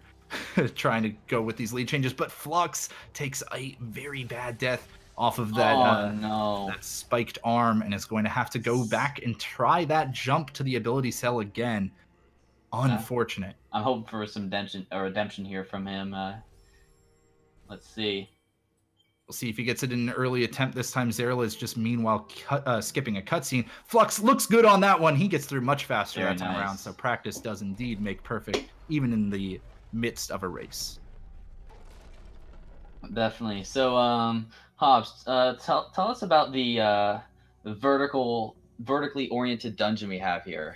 trying to go with these lead changes. But Flux takes a very bad death off of that, that spiked arm, and is going to have to go back and try that jump to the ability cell again. Unfortunate. I'm hoping for some redemption here from him. Let's see. We'll see if he gets it in an early attempt this time. Xeirla is just meanwhile skipping a cutscene. Flux looks good on that one. He gets through much faster that time around. So practice does indeed make perfect, even in the midst of a race. Definitely. So, Hobbs, tell us about the vertically oriented dungeon we have here.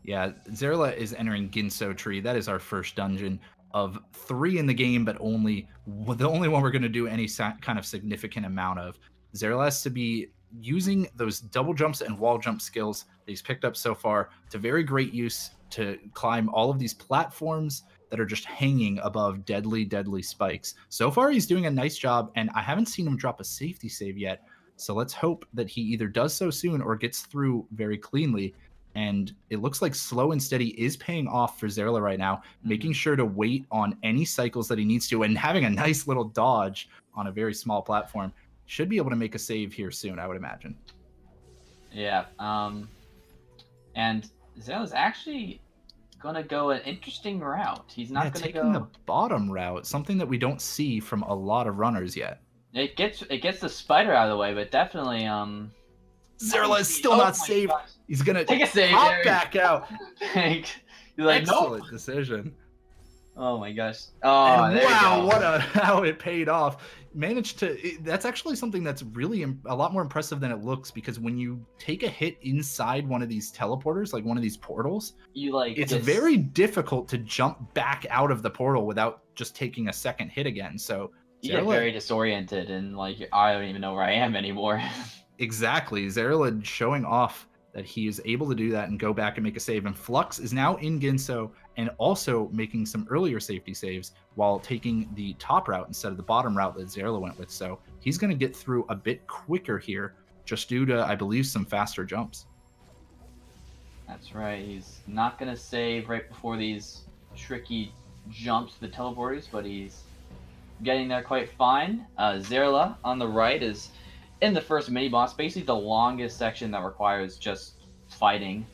Yeah, Xeirla is entering Ginso Tree. That is our first dungeon of 3 in the game, but the only one we're going to do any kind of significant amount of. Xeirla has to be using those double jumps and wall jump skills that he's picked up so far to very great use to climb all of these platforms that are just hanging above deadly spikes. So far, he's doing a nice job, and I haven't seen him drop a safety save yet. So let's hope that he either does so soon or gets through very cleanly. And it looks like slow and steady is paying off for Xeirla right now, making sure to wait on any cycles that he needs to, and having a nice little dodge on a very small platform. Should be able to make a save here soon, I would imagine. Yeah. And Xeirla's actually going to go an interesting route. He's not going to go the bottom route, something that we don't see from a lot of runners yet. It gets the spider out of the way, but definitely Xeirla is still not safe. Gosh. He's gonna take a save. Hop back out. He's like, excellent decision. Oh my gosh! Oh, and wow! How it paid off. Managed to. That's actually something that's really a lot more impressive than it looks, because when you take a hit inside one of these teleporters, like one of these portals, it's very difficult to jump back out of the portal without just taking a second hit again. So you get very disoriented and like I don't even know where I am anymore. Exactly. Xeirla showing off that he is able to do that and go back and make a save. And Flux is now in Ginso and also making some earlier safety saves while taking the top route instead of the bottom route that Xeirla went with. So he's going to get through a bit quicker here just due to, I believe, some faster jumps. That's right. He's not going to save right before these tricky jumps to the teleporters, but he's getting there quite fine. Xeirla on the right is in the first mini boss, basically the longest section that requires just fighting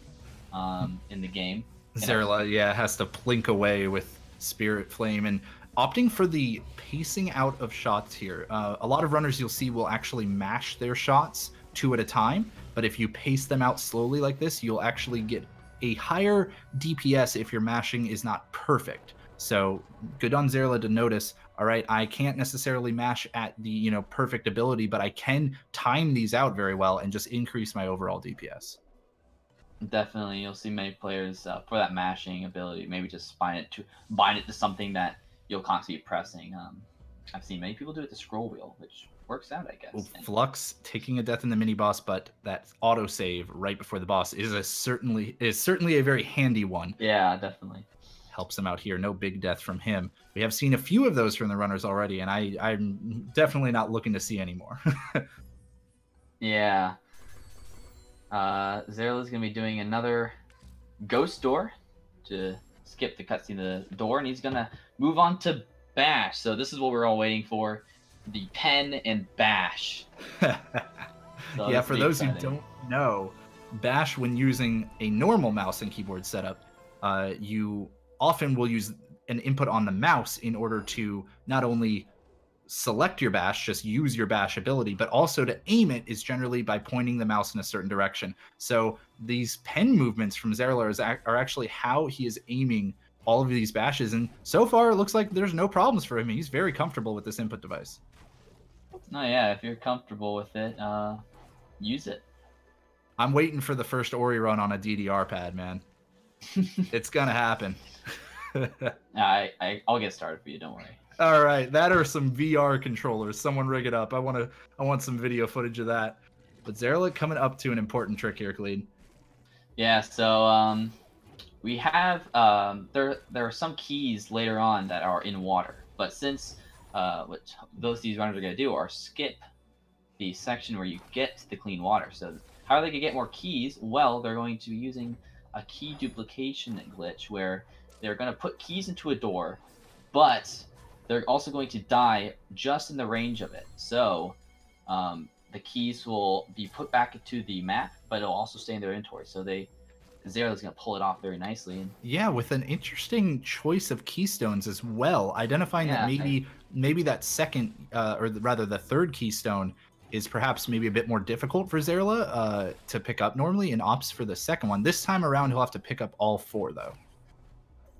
in the game. Xeirla, yeah, has to plink away with Spirit Flame and opting for the pacing out of shots here. A lot of runners you'll see will actually mash their shots 2 at a time, but if you pace them out slowly like this, you'll actually get a higher DPS if your mashing is not perfect. So good on Xeirla to notice, all right, I can't necessarily mash at the, perfect ability, but I can time these out very well and just increase my overall DPS. Definitely, you'll see many players for that mashing ability, maybe just bind it to something that you'll constantly be pressing. I've seen many people do it to scroll wheel, which works out, I guess. Well, Flux taking a death in the mini boss, but that autosave right before the boss is certainly a very handy one. Yeah, definitely. Helps him out here. No big death from him. We have seen a few of those from the runners already, and I'm definitely not looking to see any more. Yeah. Xeirla's going to be doing another ghost door to skip the cutscene of the door, and he's going to move on to bash. So this is what we're all waiting for, the pen and bash. So yeah, for those who don't know, bash, when using a normal mouse and keyboard setup, you often will use an input on the mouse in order to not only select your bash, just use your bash ability, but also to aim it is generally by pointing the mouse in a certain direction. So these pen movements from Xeirla are actually how he is aiming all of these bashes, and so far it looks like there's no problems for him. He's very comfortable with this input device. No, yeah, if you're comfortable with it, use it. I'm waiting for the first Ori run on a DDR pad, man. It's gonna happen. I'll get started for you, don't worry. All right, that or some VR controllers. Someone rig it up. I want some video footage of that. But Xeirla coming up to an important trick here, Khalid. Yeah, so we have there are some keys later on that are in water, but since what these runners are going to do are skip the section where you get to the clean water. So how are they going to get more keys? Well, they're going to be using a key duplication glitch where they're going to put keys into a door, but they're also going to die just in the range of it. So the keys will be put back into the map, but it'll also stay in their inventory. So Xeirla's going to pull it off very nicely. Yeah, with an interesting choice of keystones as well, identifying that maybe that second, or rather the third keystone is perhaps maybe a bit more difficult for Xeirla to pick up normally, and opts for the second one. This time around, he'll have to pick up all 4, though,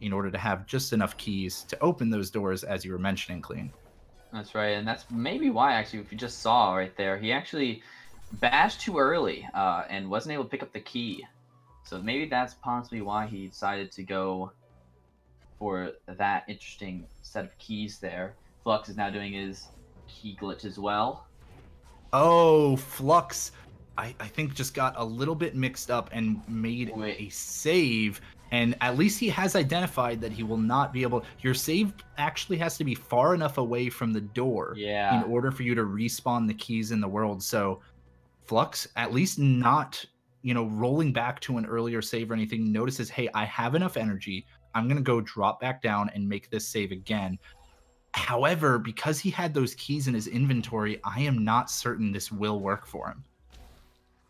in order to have just enough keys to open those doors, as you were mentioning, Clean. That's right, and that's maybe why, actually, if you just saw right there, he actually bashed too early and wasn't able to pick up the key. So maybe that's possibly why he decided to go for that interesting set of keys there. Flux is now doing his key glitch as well. Oh, Flux, I think just got a little bit mixed up and made a save. And at least he has identified that he will not be able... Your save actually has to be far enough away from the door in order for you to respawn the keys in the world. So Flux, at least not, rolling back to an earlier save or anything, notices, hey, I have enough energy. I'm going to go drop back down and make this save again. However, because he had those keys in his inventory, I am not certain this will work for him.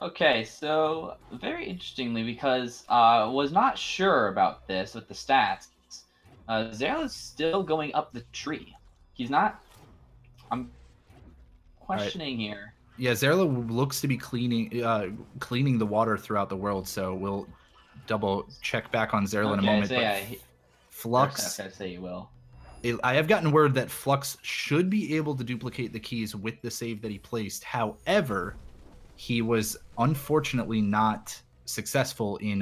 Okay, so very interestingly, because I was not sure about this with the stats, Xeirla's still going up the tree. He's not... I'm questioning here. Yeah, Xeirla looks to be cleaning the water throughout the world, so we'll double check back on Xeirla in a moment. So yeah, Flux... I say he will. I have gotten word that Flux should be able to duplicate the keys with the save that he placed. However, he was unfortunately not successful in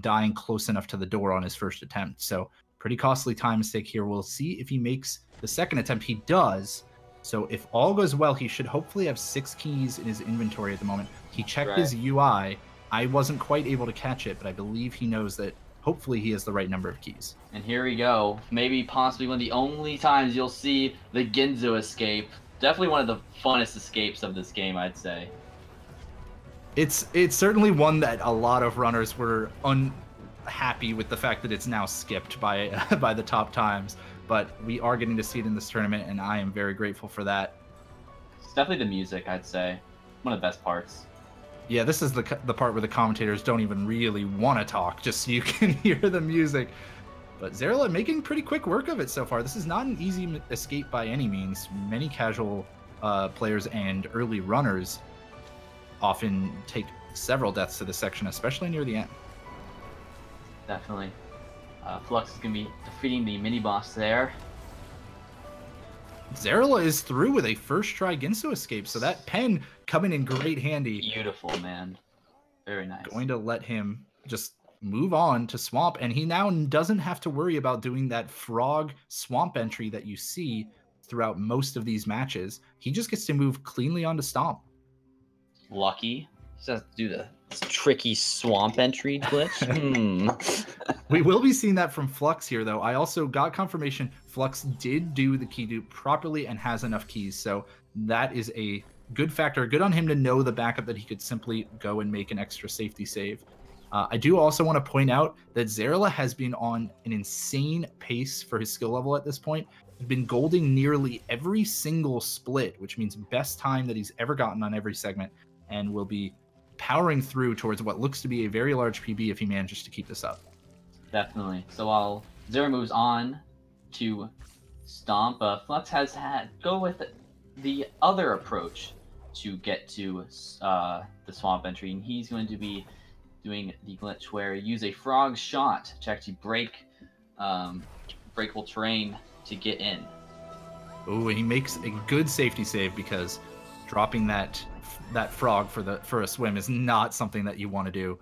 dying close enough to the door on his first attempt. So pretty costly time mistake here. We'll see if he makes the second attempt. He does. So if all goes well, he should hopefully have 6 keys in his inventory at the moment. He checked his UI. I wasn't quite able to catch it, but I believe he knows that hopefully he has the right number of keys. And here we go. Maybe possibly one of the only times you'll see the Ginzo escape. Definitely one of the funnest escapes of this game, I'd say. It's certainly one that a lot of runners were unhappy with the fact that it's now skipped by the top times, but we are getting to see it in this tournament, and I am very grateful for that. It's definitely the music, I'd say. One of the best parts. Yeah, this is the part where the commentators don't even really want to talk, just so you can hear the music. But Xeirla making pretty quick work of it so far. This is not an easy escape by any means. Many casual players and early runners often take several deaths to this section, especially near the end. Definitely. Flux is going to be defeating the mini-boss there. Xeirla is through with a first try Ginso escape, so that pen coming in great handy. Beautiful, man. Very nice. Going to let him just move on to Swamp, and he now doesn't have to worry about doing that frog Swamp entry that you see throughout most of these matches. He just gets to move cleanly onto Stomp. Lucky. Just has to do the tricky swamp entry glitch. We will be seeing that from Flux here, though. I also got confirmation Flux did do the key dupe properly and has enough keys, so that is a good factor. Good on him to know the backup that he could simply go and make an extra safety save. I do also want to point out that Xeirla has been on an insane pace for his skill level at this point. He's been golding nearly every single split, which means best time that he's ever gotten on every segment, and will be powering through towards what looks to be a very large PB if he manages to keep this up. Definitely. So while Xeirla moves on to Stomp, Flux has had go with the other approach to get to the swamp entry, and he's going to be doing the glitch where you use a frog shot to actually break breakable terrain to get in. Oh, he makes a good safety save because dropping that frog for a swim is not something that you want to do.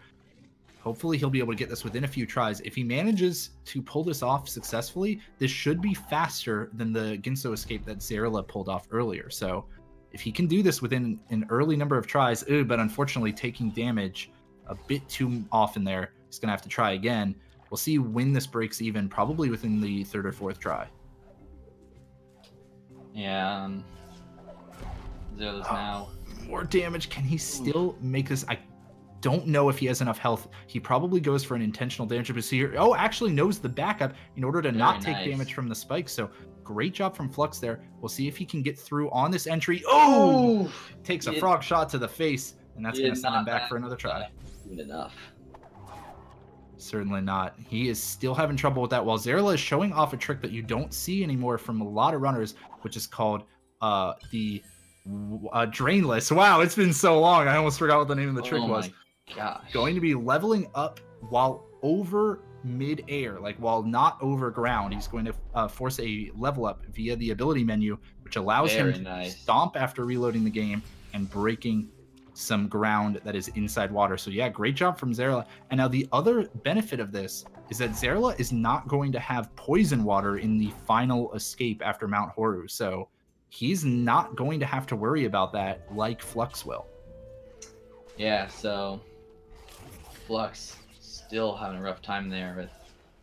Hopefully he'll be able to get this within a few tries. If he manages to pull this off successfully, this should be faster than the Ginso escape that Xeirla pulled off earlier. So if he can do this within an early number of tries, but unfortunately taking damage a bit too often there, he's going to have to try again. We'll see when this breaks even, probably within the 3rd or 4th try. Yeah, Xeirla's now... More damage. Can he still make this? I don't know if he has enough health. He probably goes for an intentional damage. But see here, actually knows the backup in order to not take damage from the spike. So great job from Flux there. We'll see if he can get through on this entry. Oh! Takes a frog shot to the face, and that's going to send him back for another try. Good enough. Certainly not. He is still having trouble with that, while Xeirla is showing off a trick that you don't see anymore from a lot of runners, which is called the Drainless. Wow, it's been so long. I almost forgot what the name of the trick was. Oh my gosh. Going to be leveling up while over mid-air, like while not over ground. He's going to force a level up via the ability menu, which allows him to stomp after reloading the game and breaking some ground that is inside water. So yeah, great job from Xeirla. And now the other benefit of this is that Xeirla is not going to have poison water in the final escape after Mount Horu. So he's not going to have to worry about that like Flux will. Yeah, so Flux still having a rough time there with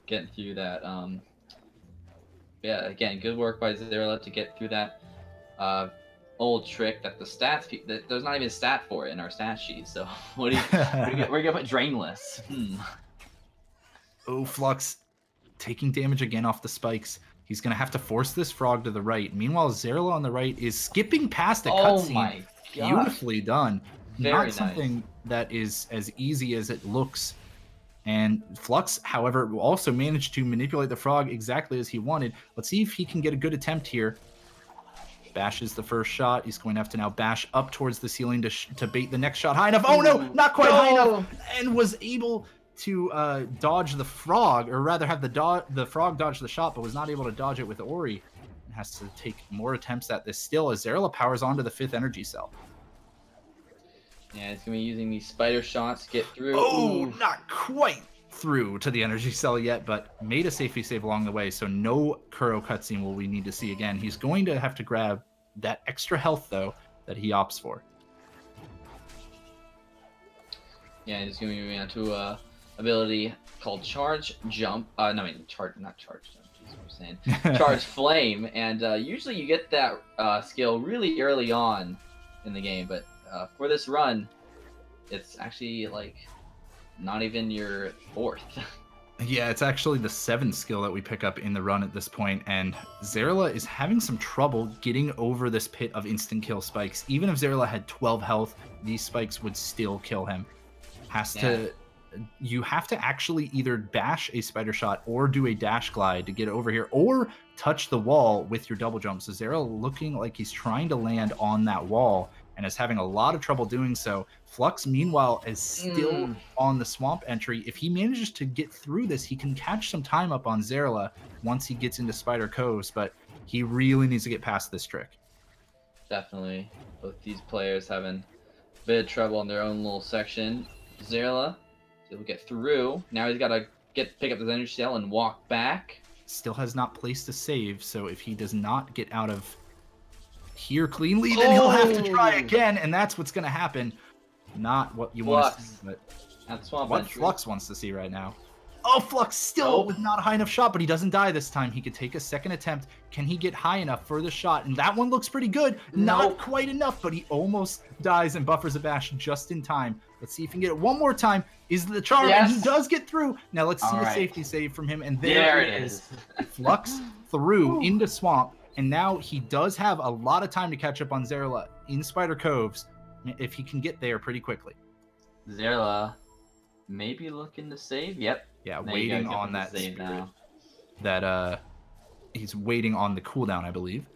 getting through that. Yeah, again, good work by Xeirla to get through that old trick that the stats that there's not even a stat for it in our stat sheet. So what do you we're gonna put Drainless. Oh, Flux taking damage again off the spikes. He's gonna have to force this frog to the right. Meanwhile, Xeirla on the right is skipping past a cutscene. Beautifully done. Not something that is as easy as it looks. And Flux, however, also managed to manipulate the frog exactly as he wanted. Let's see if he can get a good attempt here. Bashes the first shot. He's going to have to now bash up towards the ceiling to bait the next shot high enough. Oh no, not quite high enough, and was able to dodge the frog, or rather have the frog dodge the shot, but was not able to dodge it with Ori. And has to take more attempts at this still as Xeirla powers onto the 5th energy cell. Yeah, it's going to be using these spider shots to get through. Oh, not quite through to the energy cell yet, but made a safety save along the way, so no Kuro cutscene will we need to see again. He's going to have to grab that extra health, though, that he opts for. Yeah, he's going to be moving on to a ability called Charge Jump. Not Charge Jump. Jesus, what I'm saying. Charge Flame, and usually you get that skill really early on in the game, but for this run, it's actually like not even your 4th. Yeah, it's actually the 7th skill that we pick up in the run at this point, and Xeirla is having some trouble getting over this pit of instant kill spikes. Even if Xeirla had 12 health, these spikes would still kill him. You have to actually either bash a spider shot or do a dash glide to get over here, or touch the wall with your double jump. So Xeirla looking like he's trying to land on that wall and is having a lot of trouble doing so. Flux, meanwhile, is still on the swamp entry. If he manages to get through this, he can catch some time up on Xeirla once he gets into Spider Coves, but he really needs to get past this trick. Definitely. Both these players having a bit of trouble in their own little section. Xeirla, he'll get through. Now he's got to pick up his energy cell and walk back. Still has not placed a save, so if he does not get out of here cleanly, then he'll have to try again, and that's what's going to happen. Not what you want to see, but that's what Flux wants to see right now. Oh, Flux still with not a high enough shot, but he doesn't die this time. He could take a second attempt. Can he get high enough for the shot? And that one looks pretty good. Not quite enough, but he almost dies and buffers a bash just in time. Let's see if he can get it one more time. Is the charm? Yes. And he does get through. Now let's see the safety save from him. And there it is. Flux through into Swamp. And now he does have a lot of time to catch up on Xeirla in Spider Coves if he can get there pretty quickly. Xeirla maybe looking to save. Yep. Yeah, waiting on that save now. That he's waiting on the cooldown, I believe.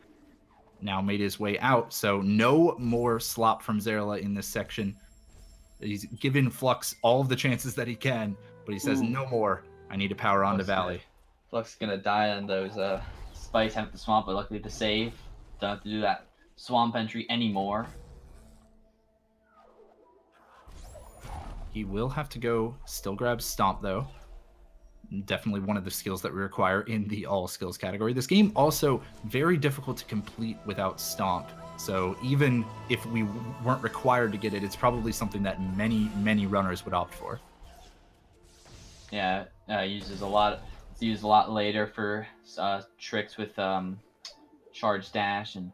Now made his way out, so no more slop from Xeirla in this section. He's given Flux all of the chances that he can, but he says no more. I need to power on to Valley. Flux is gonna die on those spikes out the swamp, but luckily to save. Don't have to do that swamp entry anymore. He will have to go still grab Stomp though. Definitely one of the skills that we require in the all skills category. This game also very difficult to complete without Stomp. So even if we weren't required to get it, it's probably something that many runners would opt for. Yeah, uses a lot. It's used a lot later for tricks with charge dash and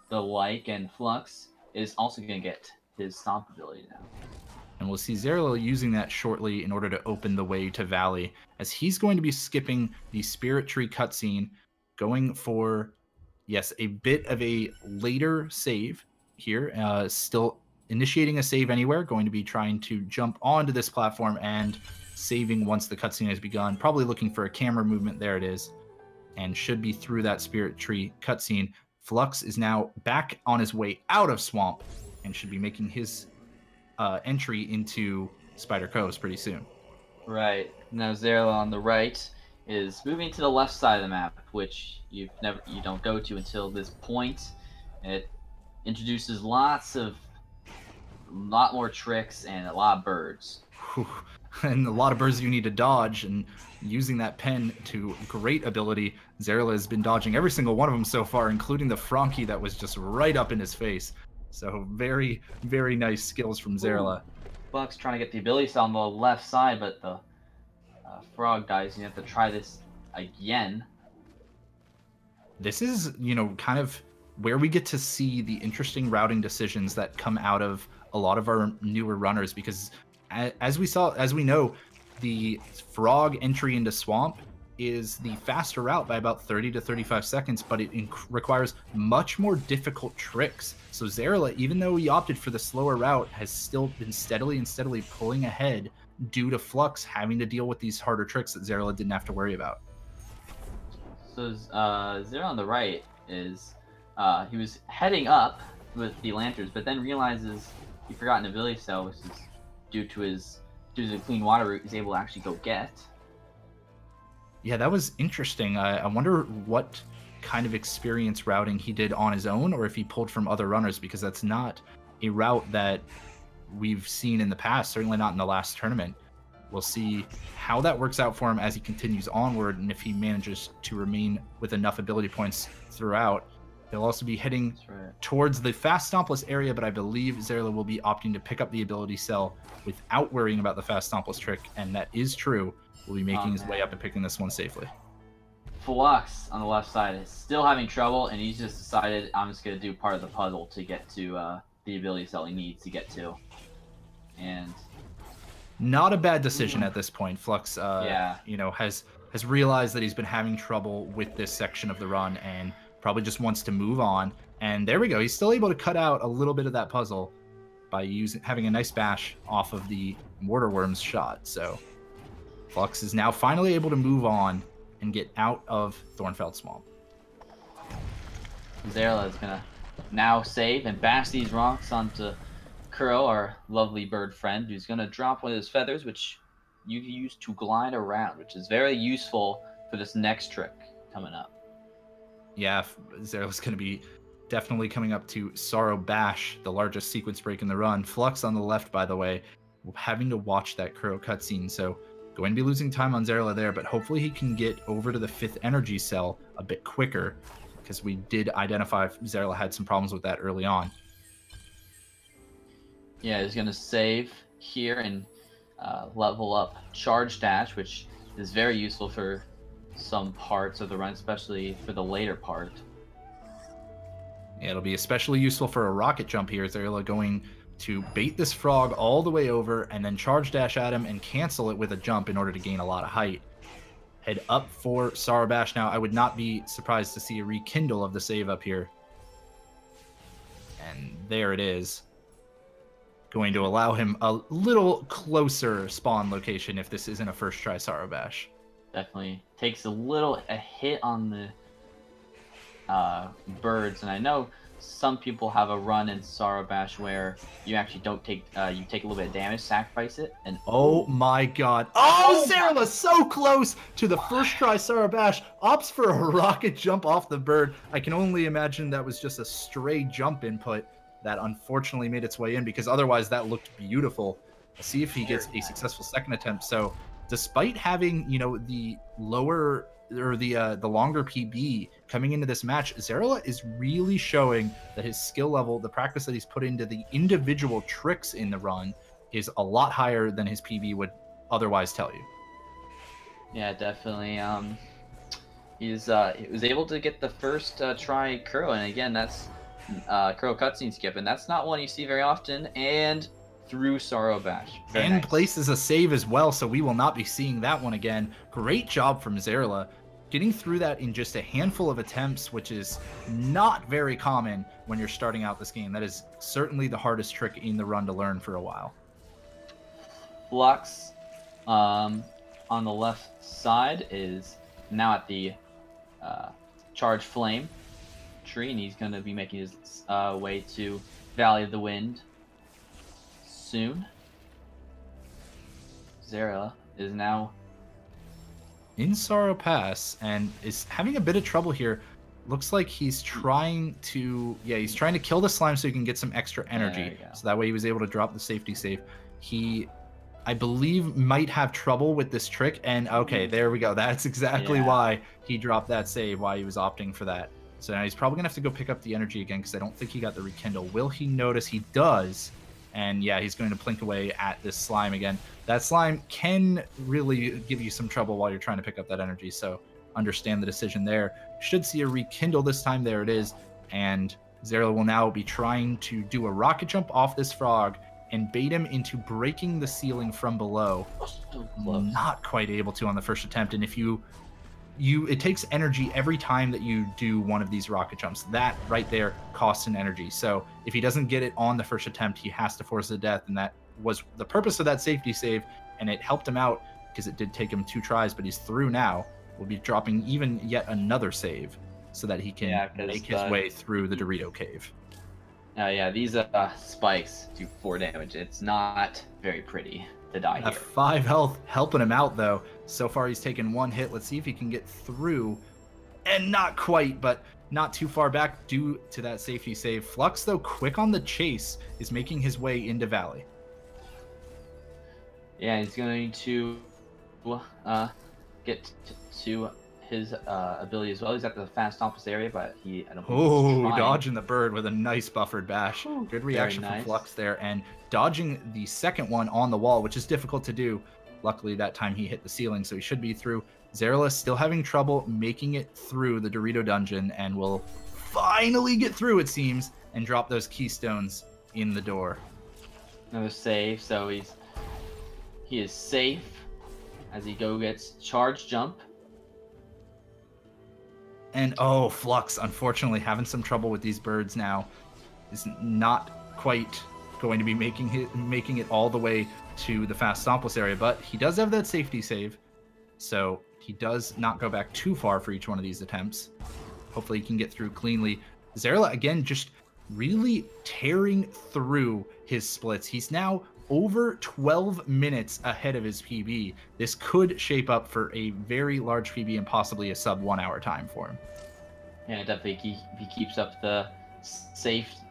the like. And Flux is also gonna get his Stomp ability now. And we'll see Xeirla using that shortly in order to open the way to Valley, as he's going to be skipping the Spirit Tree cutscene, going for, yes, a bit of a later save here. Still initiating a save anywhere, going to be trying to jump onto this platform, and saving once the cutscene has begun. Probably looking for a camera movement. There it is. And should be through that Spirit Tree cutscene. Flux is now back on his way out of Swamp and should be making his entry into Spider Coves pretty soon. Right. Now Xeirla on the right is moving to the left side of the map, which you don't go to until this point. It introduces lot more tricks and a lot of birds. And a lot of birds you need to dodge, and using that pen to great ability. Xeirla has been dodging every single one of them so far, including the Frankie that was just right up in his face. So very, very nice skills from Xeirla. Buck's trying to get the ability cell on the left side, but the frog dies. You have to try this again. This is, kind of where we get to see the interesting routing decisions that come out of a lot of our newer runners, because as we know, the frog entry into Swamp is the faster route by about 30 to 35 seconds, but it requires much more difficult tricks. So Xeirla, even though he opted for the slower route, has still been steadily pulling ahead due to Flux having to deal with these harder tricks that Xeirla didn't have to worry about. So Xeirla on the right is he was heading up with the lanterns, but then realizes he forgot an ability cell, which is due to the clean water route he's able to actually go get. Yeah, that was interesting. I wonder what kind of experience routing he did on his own, or if he pulled from other runners, because that's not a route that we've seen in the past, certainly not in the last tournament. We'll see how that works out for him as he continues onward, and if he manages to remain with enough ability points throughout. He'll also be heading towards the fast stompless area, but I believe Xeirla will be opting to pick up the ability cell without worrying about the fast stompless trick, and that is true. Will be making his way up and picking this one safely. Flux on the left side is still having trouble, and he's just decided, I'm just going to do part of the puzzle to get to the ability cell he needs to get to. And not a bad decision at this point. Flux, has realized that he's been having trouble with this section of the run and probably just wants to move on. And there we go. He's still able to cut out a little bit of that puzzle by having a nice bash off of the Mortar Worm's shot. So Flux is now finally able to move on and get out of Thornfeld Swamp. Xeirla is going to now save and bash these rocks onto Kuro, our lovely bird friend, who's going to drop one of his feathers, which you can use to glide around, which is very useful for this next trick coming up. Yeah, Xeirla's going to be definitely coming up to Sorrow Bash, the largest sequence break in the run. Flux on the left, by the way, having to watch that Kuro cutscene, so going to be losing time on Xeirla there, but hopefully he can get over to the 5th energy cell a bit quicker, because we did identify Xeirla had some problems with that early on. Yeah, he's going to save here and level up Charge Dash, which is very useful for some parts of the run, especially for the later part. Yeah, it'll be especially useful for a rocket jump here. Xeirla going to bait this frog all the way over and then charge dash at him and cancel it with a jump in order to gain a lot of height. Head up for Sorrow Bash now. I would not be surprised to see a rekindle of the save up here. And there it is. Going to allow him a little closer spawn location if this isn't a first try Sorrow Bash. Definitely takes a hit on the birds, and I know some people have a run in Sorrow Bash where you actually don't take you take a little bit of damage, sacrifice it, and oh my god. Oh, Xeirla so close to the first try Sorrow Bash, opts for a rocket jump off the bird. I can only imagine that was just a stray jump input that unfortunately made its way in, because otherwise that looked beautiful. Let's see if he gets a successful second attempt. So despite having, the lower or the longer PB coming into this match, Xeirla is really showing that his skill level, the practice that he's put into the individual tricks in the run, is a lot higher than his PB would otherwise tell you. Yeah, definitely. He was able to get the first try Kuro, and again, that's Kuro cutscene skip, and that's not one you see very often, and through Sorrow Bash. Very nice. Places a save as well, so we will not be seeing that one again. Great job from Xeirla, getting through that in just a handful of attempts, which is not very common when you're starting out this game. That is certainly the hardest trick in the run to learn for a while. Flux On the left side is now at the Charge Flame tree, and he's going to be making his way to Valley of the Wind soon. Xeirla is now in Sorrow Pass and is having a bit of trouble here. Looks like he's trying to, he's trying to kill the slime so he can get some extra energy. So that way he was able to drop the safety save. He, I believe, might have trouble with this trick. And okay, there we go. That's exactly why he dropped that save, why he was opting for that. So now he's probably gonna have to go pick up the energy again because I don't think he got the rekindle. Will he notice? He does. And yeah, he's going to plink away at this slime again. That slime can really give you some trouble while you're trying to pick up that energy. So understand the decision there. Should see a rekindle this time. There it is. And Xeirla will now be trying to do a rocket jump off this frog and bait him into breaking the ceiling from below. Not quite able to on the first attempt. And if it takes energy every time that you do one of these rocket jumps. That right there costs an energy. So if he doesn't get it on the first attempt, he has to force the death. And that was the purpose of that safety save. And it helped him out because it did take him 2 tries, but he's through now. We'll be dropping even yet another save so that he can make his way through the Dorito cave. These spikes do 4 damage. It's not very pretty to die here. 5 health helping him out though. So far he's taken 1 hit. Let's see if he can get through. And not quite, but not too far back due to that safety save. Flux though, quick on the chase, is making his way into Valley. Yeah, he's going to get to his ability as well. He's at the fast opposite area, but I don't think he's trying. Dodging the bird with a nice buffered bash. Good reaction from Flux there, and dodging the second one on the wall, which is difficult to do. Luckily, that time he hit the ceiling, so he should be through. Xeirla still having trouble making it through the Dorito dungeon, and will finally get through, it seems, and drop those keystones in the door. Another save, so he is safe as he gets charge jump. And Flux, unfortunately, having some trouble with these birds now, is not quite going to be making it all the way to the fast Stompless area, but he does have that safety save, so he does not go back too far for each one of these attempts. Hopefully he can get through cleanly. Xeirla, again, just really tearing through his splits. He's now over 12 minutes ahead of his PB. This could shape up for a very large PB and possibly a sub 1 hour time for him. Yeah, definitely. If he keeps up the safety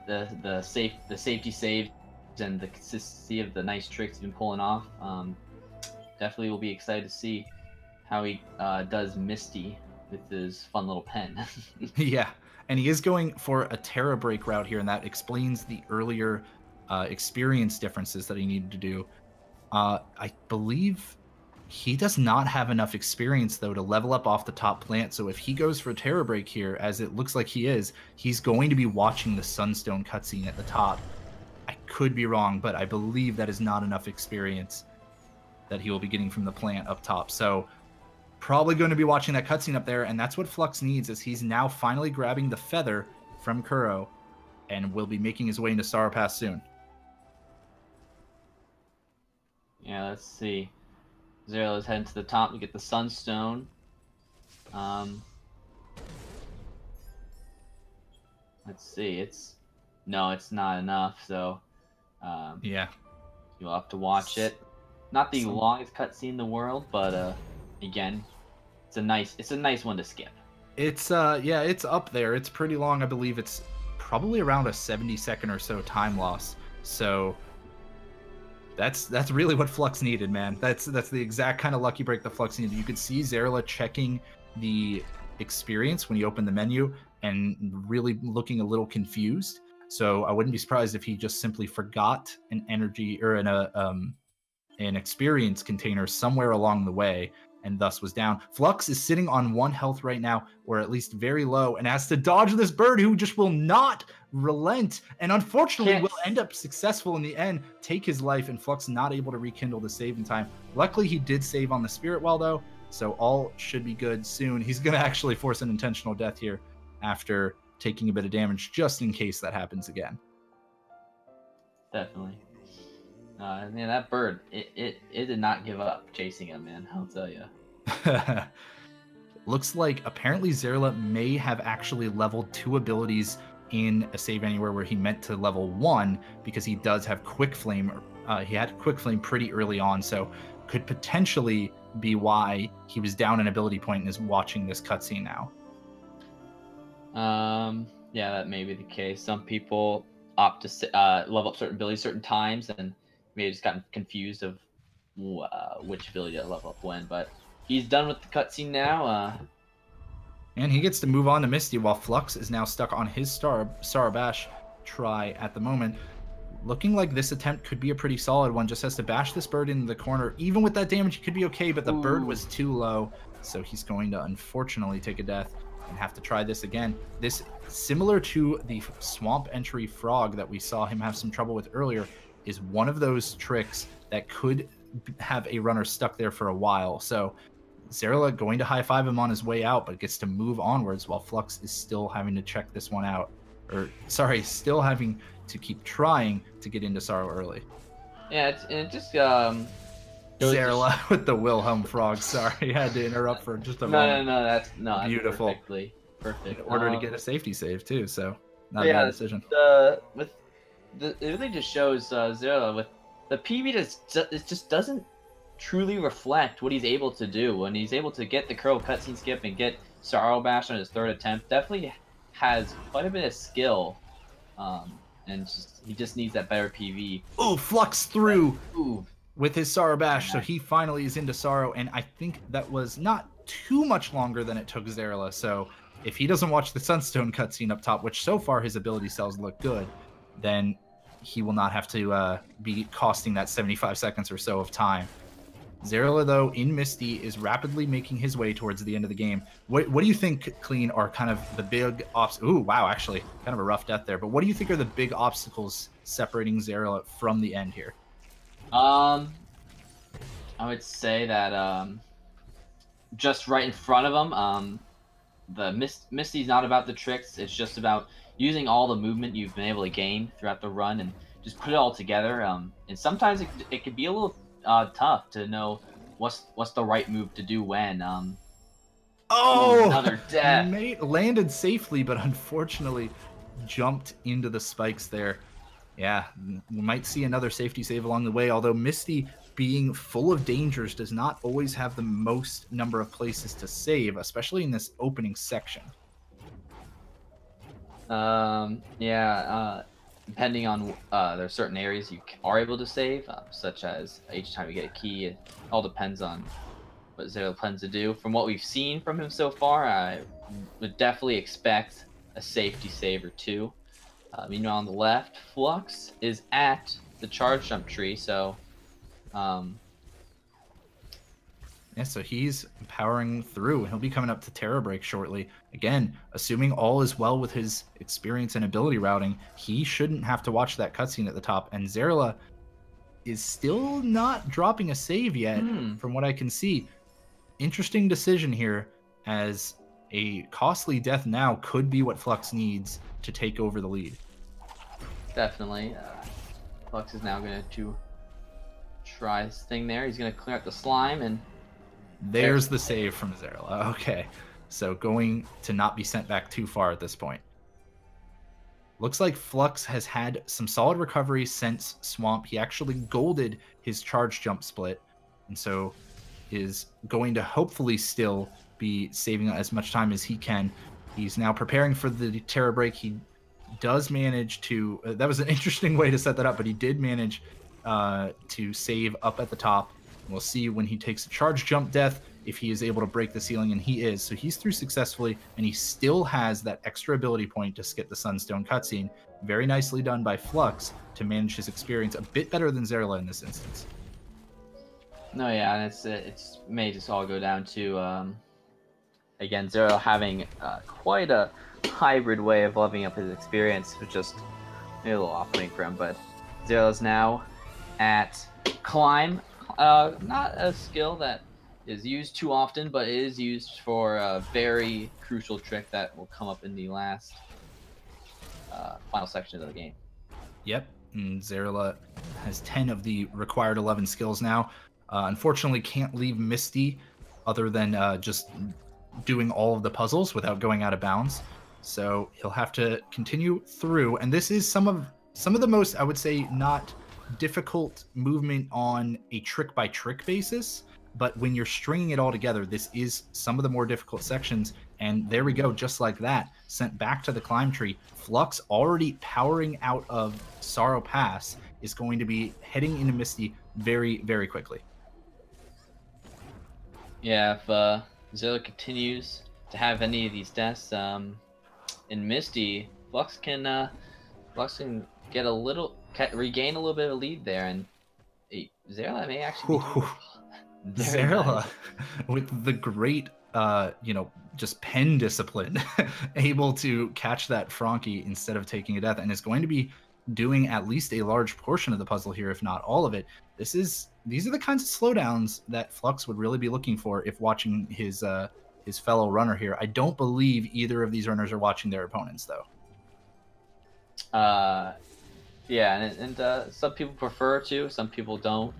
saves and the consistency of the nice tricks he's been pulling off, definitely will be excited to see how he does Misty with his fun little pen. Yeah, and he is going for a Terra Break route here, and that explains the earlier experience differences that he needed to do. I believe he does not have enough experience though to level up off the top plant, so if he goes for a Terra Break here, as it looks like he is, he's going to be watching the Sunstone cutscene at the top. I could be wrong, but I believe that is not enough experience that he will be getting from the plant up top. So probably going to be watching that cutscene up there, and that's what Flux needs, as he's now finally grabbing the feather from Kuro and will be making his way into Sorrow Pass soon. Yeah, let's see. Xeirla's heading to the top to get the Sunstone. Let's see. It's not enough. So, yeah, you'll have to watch it. Not the longest cutscene in the world, but again, it's a nice one to skip. It's it's up there. It's pretty long. I believe it's probably around a 70-second or so time loss. So that's really what Flux needed, man. That's the exact kind of lucky break that Flux needed. You could see Xeirla checking the experience when you open the menu and really looking a little confused. So I wouldn't be surprised if he just simply forgot an energy or an experience container somewhere along the way and thus was down. Flux is sitting on 1 health right now, or at least very low, and has to dodge this bird who just will not relent, and unfortunately will end up successful in the end, take his life, and Flux not able to rekindle the save in time. Luckily, he did save on the Spirit Well, though, so all should be good soon. He's going to actually force an intentional death here after taking a bit of damage, just in case that happens again. Definitely. Man, that bird, it did not give up chasing him, man. I'll tell you. Looks like apparently Xeirla may have actually leveled 2 abilities in a Save Anywhere where he meant to level 1 because he does have Quick Flame. He had Quick Flame pretty early on, so could potentially be why he was down an ability point and is watching this cutscene now. Yeah, that may be the case. Some people opt to level up certain abilities certain times, and maybe just gotten confused of which ability to level up when. But he's done with the cutscene now. And he gets to move on to Misty while Flux is now stuck on his Sarabash try at the moment. Looking like this attempt could be a pretty solid one. Just has to bash this bird into the corner. Even with that damage, he could be okay, but the bird was too low. So he's going to unfortunately take a death and have to try this again. This, similar to the swamp entry frog that we saw him have some trouble with earlier, is one of those tricks that could have a runner stuck there for a while. So Xeirla going to high-five him on his way out, but gets to move onwards while Flux is still having to check this one out. Or, sorry, still having to keep trying to get into Sorrow early. Yeah, it just... Xeirla with the Wilhelm frog. Sorry, I had to interrupt for just a moment. No, that's beautiful. Perfect. In order to get a safety save, too, so not a bad decision. It really just shows Xeirla with the PB it just doesn't truly reflect what he's able to do. When he's able to get the curl cutscene skip and get Sorrow Bash on his 3rd attempt, definitely has quite a bit of skill. And he just needs that better PV. Oh, Flux through with his Sorrow Bash, so he finally is into Sorrow, and I think that was not too much longer than it took Xeirla, so if he doesn't watch the Sunstone cutscene up top, which so far his ability cells look good, then he will not have to be costing that 75 seconds or so of time. Xeirla, though, in Misty, is rapidly making his way towards the end of the game. What do you think, Clean, are kind of the big obstacles? Ooh, wow, actually, kind of a rough death there. But what do you think are the big obstacles separating Xeirla from the end here? I would say that just right in front of him, the Misty's not about the tricks. It's just about using all the movement you've been able to gain throughout the run and just put it all together. And sometimes it can be a little tough to know what's the right move to do when. Another death. Landed safely, but unfortunately jumped into the spikes there. Yeah, we might see another safety save along the way, although Misty, being full of dangers, does not always have the most number of places to save, especially in this opening section. Depending on there are certain areas you are able to save, such as each time you get a key. It all depends on what Xeirla plans to do. From what we've seen from him so far, I would definitely expect a safety save or two. Meanwhile, on the left, Flux is at the charge jump tree, so yeah, so he's powering through. He'll be coming up to Terra Break shortly. Again, assuming all is well with his experience and ability routing, he shouldn't have to watch that cutscene at the top. And Xeirla is still not dropping a save yet, from what I can see. Interesting decision here, as a costly death now could be what Flux needs to take over the lead. Definitely. Flux is now going to try his thing there. He's going to clear out the slime, and there's the save from Xeirla. Okay, so going to not be sent back too far at this point. Looks like Flux has had some solid recovery since Swamp. He actually golded his charge jump split, and so is going to hopefully still be saving as much time as he can. He's now preparing for the Terra Break. He does manage to... that was an interesting way to set that up, but he did manage to save up at the top. We'll see when he takes a charge jump death if he is able to break the ceiling, and he is. So he's through successfully, and he still has that extra ability point to skip the Sunstone cutscene. Very nicely done by Flux to manage his experience a bit better than Xeirla in this instance. No, yeah, and it's may just all go down to again, Xeirla having quite a hybrid way of leveling up his experience, which just maybe a little off-putting for him. But Xeirla's now at Climb. Not a skill that is used too often, but it is used for a very crucial trick that will come up in the last final section of the game. Yep, and Xeirla has 10 of the required 11 skills now. Unfortunately, can't leave Misty other than just doing all of the puzzles without going out of bounds. So he'll have to continue through, and this is some of the most, I would say, not difficult movement on a trick-by-trick basis, but when you're stringing it all together, this is some of the more difficult sections. And there we go, just like that, sent back to the climb tree. Flux, already powering out of Sorrow Pass, is going to be heading into Misty very, very quickly. Yeah, if Xeirla continues to have any of these deaths in Misty, Flux can get a little, regain a little bit of a lead there, and Xeirla may actually be Xeirla, nice. with the great, just pen discipline, able to catch that Frankie instead of taking a death, and is going to be doing at least a large portion of the puzzle here, if not all of it. These are the kinds of slowdowns that Flux would really be looking for if watching his fellow runner here. I don't believe either of these runners are watching their opponents, though. Yeah, and some people prefer to, some people don't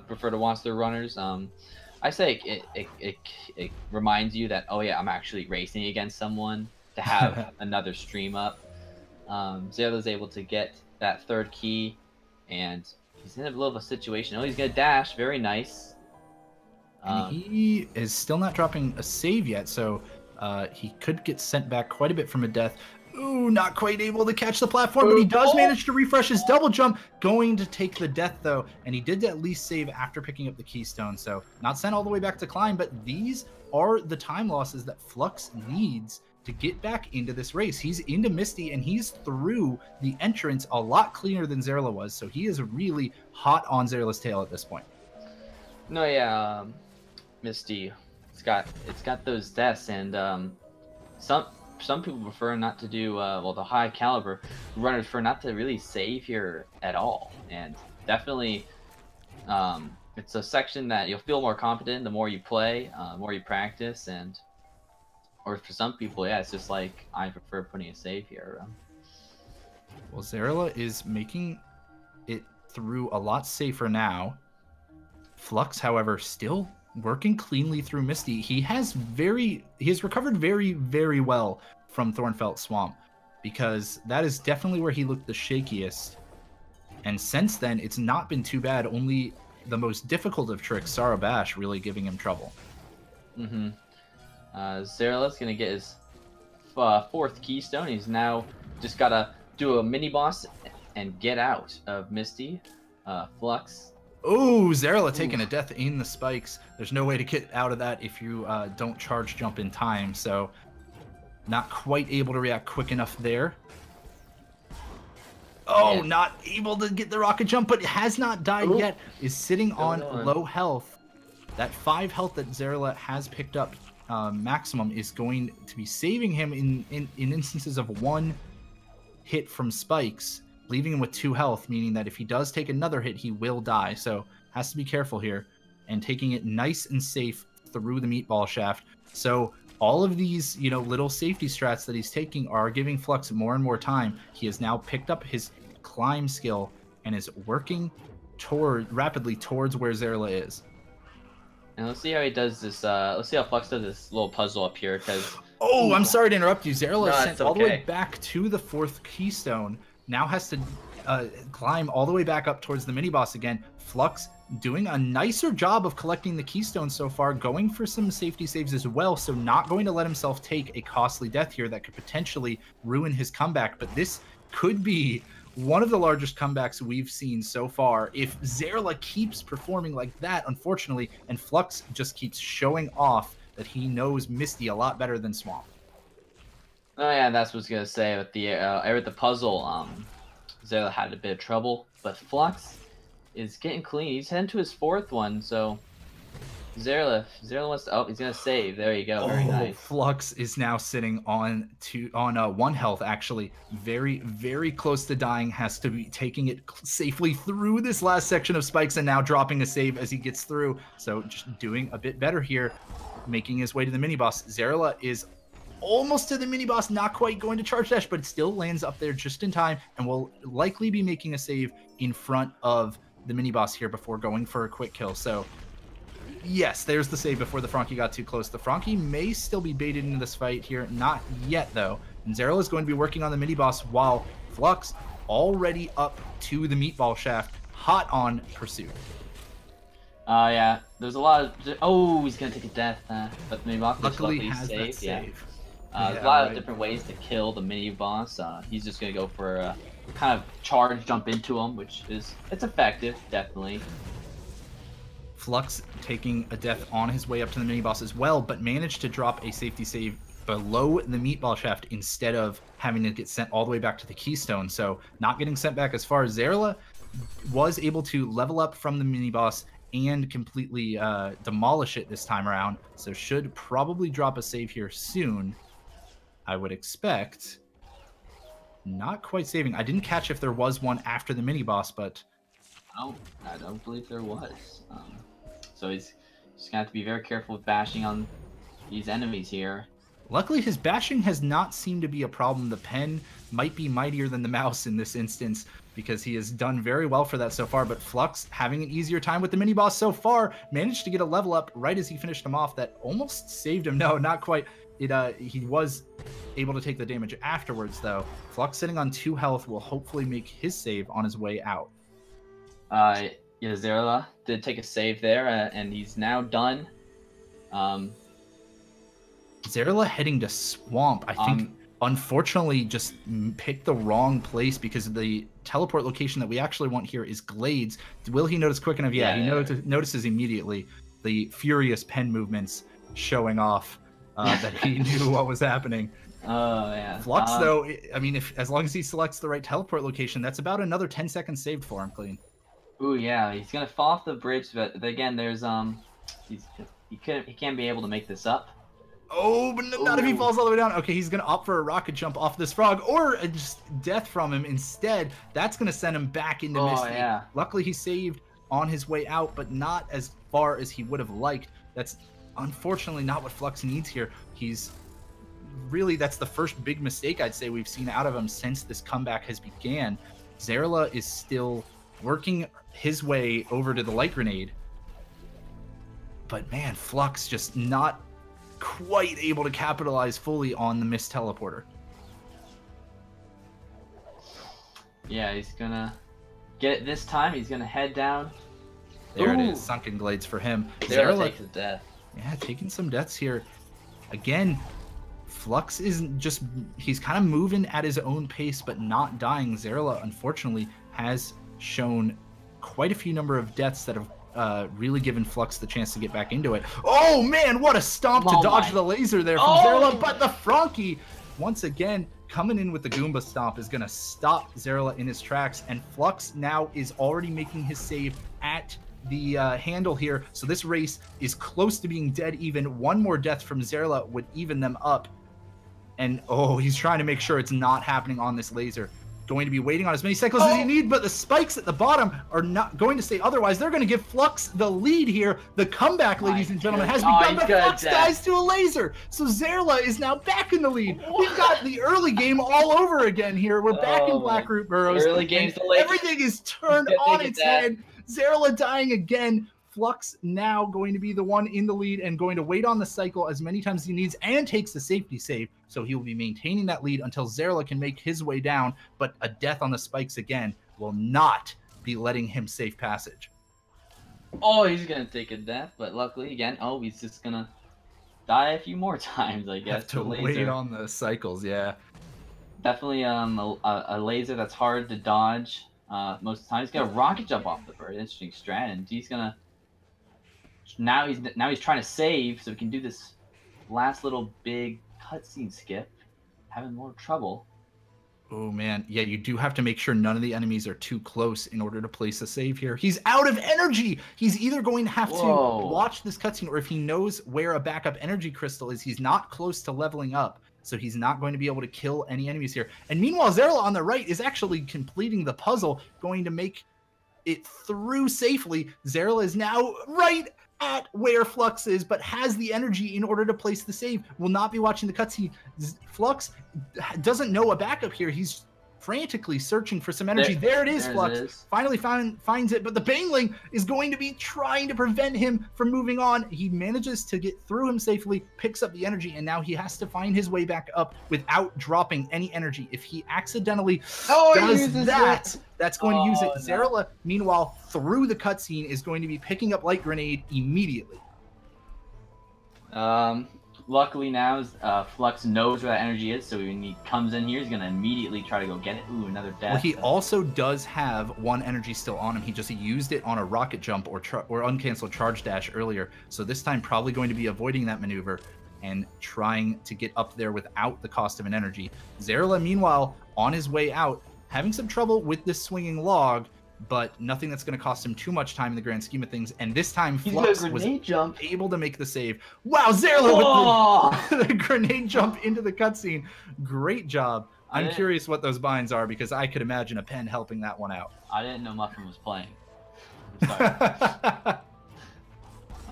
prefer to watch their runners. I say it reminds you that, oh yeah, I'm actually racing against someone, to have another stream up. Xeirla's able to get that third key, and he's in a little of a situation. Oh, he's gonna dash, very nice. And he is still not dropping a save yet, so he could get sent back quite a bit from a death. Ooh, not quite able to catch the platform, but he does manage to refresh his double jump. Going to take the death, though, and he did at least save after picking up the keystone, so not sent all the way back to climb, but these are the time losses that Flux needs to get back into this race. He's into Misty, and he's through the entrance a lot cleaner than Xeirla was, so he is really hot on Xeirla's tail at this point. No, yeah, Misty, it's got those deaths, and some people prefer not to do the high caliber runners prefer not to really save here at all, and definitely it's a section that you'll feel more confident the more you play, the more you practice, or for some people, yeah, it's just like, I prefer putting a save here. Well, Xeirla is making it through a lot safer now. Flux, however, still working cleanly through Misty. He has recovered very, very well from Thornfelt Swamp, because that is definitely where he looked the shakiest. And since then, it's not been too bad. Only the most difficult of tricks, Sorrow Bash, really giving him trouble. Mm-hmm. Xeirla's gonna get his fourth keystone. He's now just gotta do a mini boss and get out of Misty. Flux. Oh, Xeirla taking a death in the spikes. There's no way to get out of that if you don't charge jump in time, so not quite able to react quick enough there. Oh, not able to get the rocket jump, but has not died yet. Is sitting on low health. That 5 health that Xeirla has picked up maximum is going to be saving him in instances of 1 hit from spikes, leaving him with 2 health, meaning that if he does take another hit, he will die. So has to be careful here, and taking it nice and safe through the meatball shaft. So all of these, little safety strats that he's taking are giving Flux more and more time. He has now picked up his climb skill and is working rapidly towards where Xeirla is. And let's see how he does this. Let's see how Flux does this little puzzle up here, because... Oh, I'm sorry to interrupt you. Xeirla is sent all the way back to the 4th keystone. Now has to climb all the way back up towards the mini-boss again. Flux doing a nicer job of collecting the keystone so far, going for some safety saves as well, so not going to let himself take a costly death here that could potentially ruin his comeback. But this could be one of the largest comebacks we've seen so far if Xeirla keeps performing like that, unfortunately, and Flux just keeps showing off that he knows Misty a lot better than Swamp. Oh yeah, that's what I was gonna say with the puzzle. Xeirla had a bit of trouble, but Flux is getting clean. He's heading to his 4th one, so Xeirla wants to. Oh, he's gonna save. There you go. Very nice. Flux is now sitting on 1 health, actually, very, very close to dying. Has to be taking it safely through this last section of spikes, and now dropping a save as he gets through. So just doing a bit better here, making his way to the mini boss. Xeirla is almost to the mini boss, not quite going to charge dash, but it still lands up there just in time and will likely be making a save in front of the mini boss here before going for a quick kill. So yes, there's the save before the Frankie got too close. The Frankie may still be baited into this fight here. Not yet, though. And Xeirla is going to be working on the mini-boss while Flux already up to the meatball shaft, hot on pursuit. Yeah, there's a lot of... Oh, he's going to take a death. But the mini-boss luckily has saved. that save. There's a lot of different ways to kill the mini-boss. He's just going to go for a kind of charge jump into him, which is... It's effective, definitely. Flux taking a death on his way up to the mini-boss as well, but managed to drop a safety save below the meatball shaft instead of having to get sent all the way back to the keystone. So not getting sent back as far as Xeirla was able to level up from the mini-boss and completely demolish it this time around. So should probably drop a save here soon, I would expect. Not quite saving. I didn't catch if there was one after the mini-boss, but... Oh, I don't believe there was. So he's just gonna have to be very careful with bashing on these enemies here. Luckily, his bashing has not seemed to be a problem. The pen might be mightier than the mouse in this instance because he has done very well for that so far. But Flux, having an easier time with the mini-boss so far, managed to get a level up right as he finished him off that almost saved him. No, not quite. He was able to take the damage afterwards, though. Flux sitting on 2 health will hopefully make his save on his way out. Yeah, Xeirla did take a save there, and he's now done. Xeirla heading to Swamp, I think, unfortunately just picked the wrong place because the teleport location that we actually want here is Glades. Will he notice quick enough? Yeah, he notices immediately the furious pen movements showing off that he knew what was happening. Oh, yeah. Flux, though, I mean, as long as he selects the right teleport location, that's about another 10 seconds saved for him, clean. Ooh, yeah, he's gonna fall off the bridge, but again, there's he can't be able to make this up. Oh, but not if he falls all the way down. Okay, he's gonna opt for a rocket jump off this frog, or just death from him instead. That's gonna send him back into Misty. Yeah. Luckily, he saved on his way out, but not as far as he would have liked. That's unfortunately not what Flux needs here. That's the first big mistake I'd say we've seen out of him since this comeback has began. Xeirla is still working his way over to the light grenade, but man, Flux just not quite able to capitalize fully on the missed teleporter. Yeah, he's gonna get it this time. He's gonna head down. There it is, Sunken Glades for him. Xeirla takes a death. Yeah, taking some deaths here. Again, Flux isn't just, he's kind of moving at his own pace, but not dying. Xeirla, unfortunately, has shown quite a few number of deaths that have really given Flux the chance to get back into it. Oh man, what a stomp to dodge the laser there from Xeirla, but the Frankie, once again, coming in with the Goomba stomp is going to stop Xeirla in his tracks, and Flux now is already making his save at the handle here, so this race is close to being dead even. One more death from Xeirla would even them up, and he's trying to make sure it's not happening on this laser. Going to be waiting on as many cycles as you need, but the spikes at the bottom are not going to say otherwise. They're going to give Flux the lead here. The comeback, ladies and gentlemen, has begun, but Flux dies to a laser. So Xeirla is now back in the lead. We've got the early game all over again here. We're back in Blackroot Burrows. Early game's the everything is turned on its head. Xeirla dying again. Flux now going to be the one in the lead and going to wait on the cycle as many times as he needs and takes the safety save. So he will be maintaining that lead until Xeirla can make his way down, but a death on the spikes again will not be letting him safe passage. He's going to take a death, but luckily again, he's just going to die a few more times, I guess. Have to wait on the cycles, yeah. Definitely a laser that's hard to dodge most of the time. He's going to rocket jump off the bird. Interesting strat, and he's going to Now he's trying to save so he can do this last little big cutscene skip. Having more trouble. Oh man, yeah, you do have to make sure none of the enemies are too close in order to place a save here. He's out of energy. He's either going to have to watch this cutscene, or if he knows where a backup energy crystal is, he's not close to leveling up, so he's not going to be able to kill any enemies here. And meanwhile, Xeirla on the right is actually completing the puzzle, going to make it through safely. Xeirla is now right at where Flux is, but has the energy in order to place the save. Will not be watching the cutscene. Flux doesn't know a backup here. He's frantically searching for some energy. There it is, Flux. Finally finds it, but the Baneling is going to be trying to prevent him from moving on. He manages to get through him safely, picks up the energy, and now he has to find his way back up without dropping any energy. If he accidentally does that, that's going to use it. Xeirla, meanwhile, through the cutscene, is going to be picking up Light Grenade immediately. Luckily now, Flux knows where that energy is, so when he comes in here, he's going to immediately try to go get it. Ooh, another death. Well, he also does have one energy still on him. He just used it on a rocket jump or uncanceled charge dash earlier, so this time probably going to be avoiding that maneuver and trying to get up there without the cost of an energy. Xeirla, meanwhile, on his way out, having some trouble with this swinging log, but nothing that's going to cost him too much time in the grand scheme of things. And this time, Flux was able to make the save. Wow, Xeirla with the grenade jump into the cutscene. Great job. I'm curious what those binds are, because I could imagine a pen helping that one out. I didn't know Muffin was playing. I'm sorry.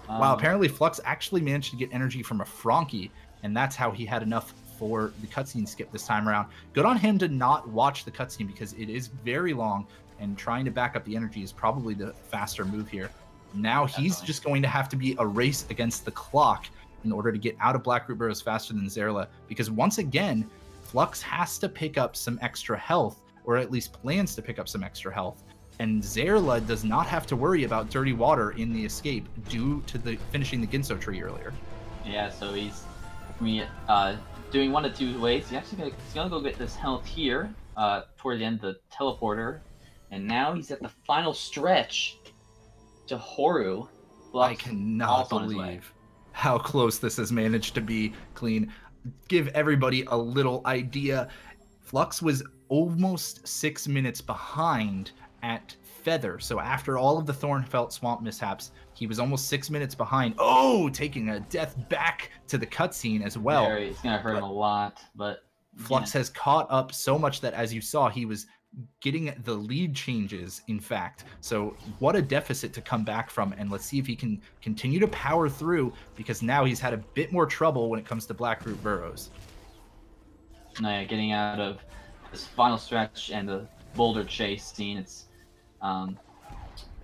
Wow, apparently Flux actually managed to get energy from a Frankie, and that's how he had enough for the cutscene skip this time around. Good on him to not watch the cutscene, because it is very long, and trying to back up the energy is probably the faster move here. Now he's just going to have to be a race against the clock in order to get out of Blackroot Burrows faster than Xeirla, because once again, Flux has to pick up some extra health, or at least plans to pick up some extra health. And Xeirla does not have to worry about dirty water in the escape due to the finishing the Ginso tree earlier. Yeah, so he's doing one of two ways. He's gonna go get this health here toward the end of the teleporter. And now he's at the final stretch to Horu. Flux I cannot believe how close this has managed to be, Clean. Give everybody a little idea. Flux was almost 6 minutes behind at Feather. So after all of the Thornfelt Swamp mishaps, he was almost 6 minutes behind. Oh, taking a death back to the cutscene as well. It's going to hurt him a lot, but... Flux has caught up so much that, as you saw, he was getting the lead changes, in fact. So what a deficit to come back from, and let's see if he can continue to power through, because now he's had a bit more trouble when it comes to Blackroot Burrows. Yeah, getting out of this final stretch and the boulder chase scene, it's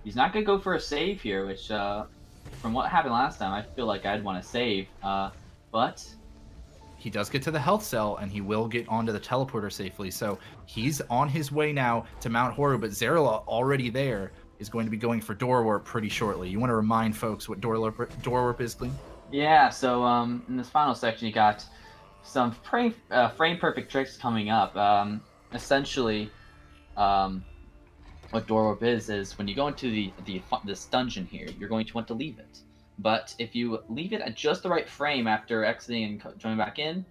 he's not gonna go for a save here, which from what happened last time, I feel like I'd want to save, but he does get to the health cell, and he will get onto the teleporter safely. So he's on his way now to Mount Horu, but Xeirla, already there, is going to be going for Door Warp pretty shortly. You want to remind folks what Door Warp is, Gleam? Yeah, so in this final section, you got some frame perfect tricks coming up. Essentially, what Door Warp is when you go into this dungeon here, you're going to want to leave it. But if you leave it at just the right frame after exiting and joining back in,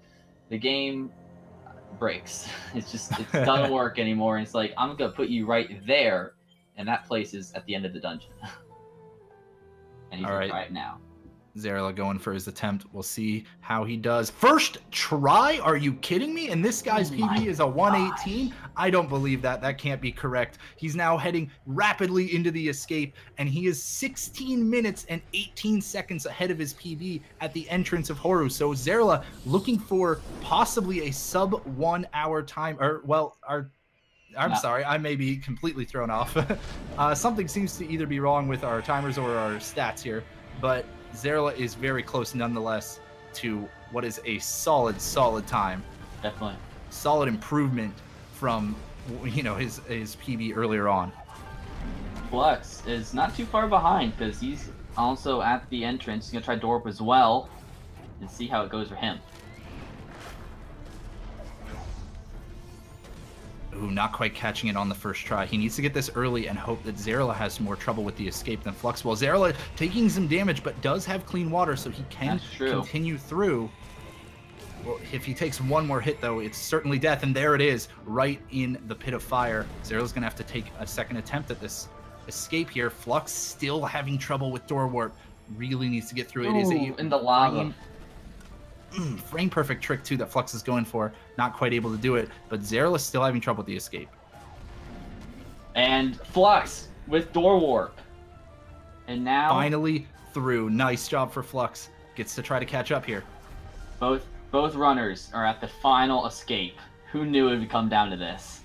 the game breaks. It doesn't work anymore. And it's like, I'm going to put you right there, and that place is at the end of the dungeon. And he's going to try it now. Xeirla going for his attempt. We'll see how he does. First try? Are you kidding me? And this guy's PB is a 118? I don't believe that. That can't be correct. He's now heading rapidly into the escape, and he is 16 minutes and 18 seconds ahead of his PB at the entrance of Horu. So Xeirla looking for possibly a sub 1 hour time, or well, I'm sorry, I may be completely thrown off. Something seems to either be wrong with our timers or our stats here, but Xeirla is very close nonetheless to what is a solid time. Definitely. Solid improvement from, you know, his PB earlier on. Flux is not too far behind, because he's also at the entrance. He's going to try Door Warp as well and see how it goes for him. Ooh, not quite catching it on the first try. He needs to get this early and hope that Xeirla has more trouble with the escape than Flux. Well, Xeirla taking some damage, but does have clean water, so he can continue through. Well, if he takes one more hit, though, it's certainly death, and there it is, right in the pit of fire. Xeirla's going to have to take a second attempt at this escape here. Flux still having trouble with Door Warp. Really needs to get through. It is in the lava. Frame perfect trick too that Flux is going for. Not quite able to do it, but Xeirla's still having trouble with the escape. And Flux with Door Warp. And now through. Nice job for Flux. Gets to try to catch up here. Both runners are at the final escape. Who knew it would come down to this?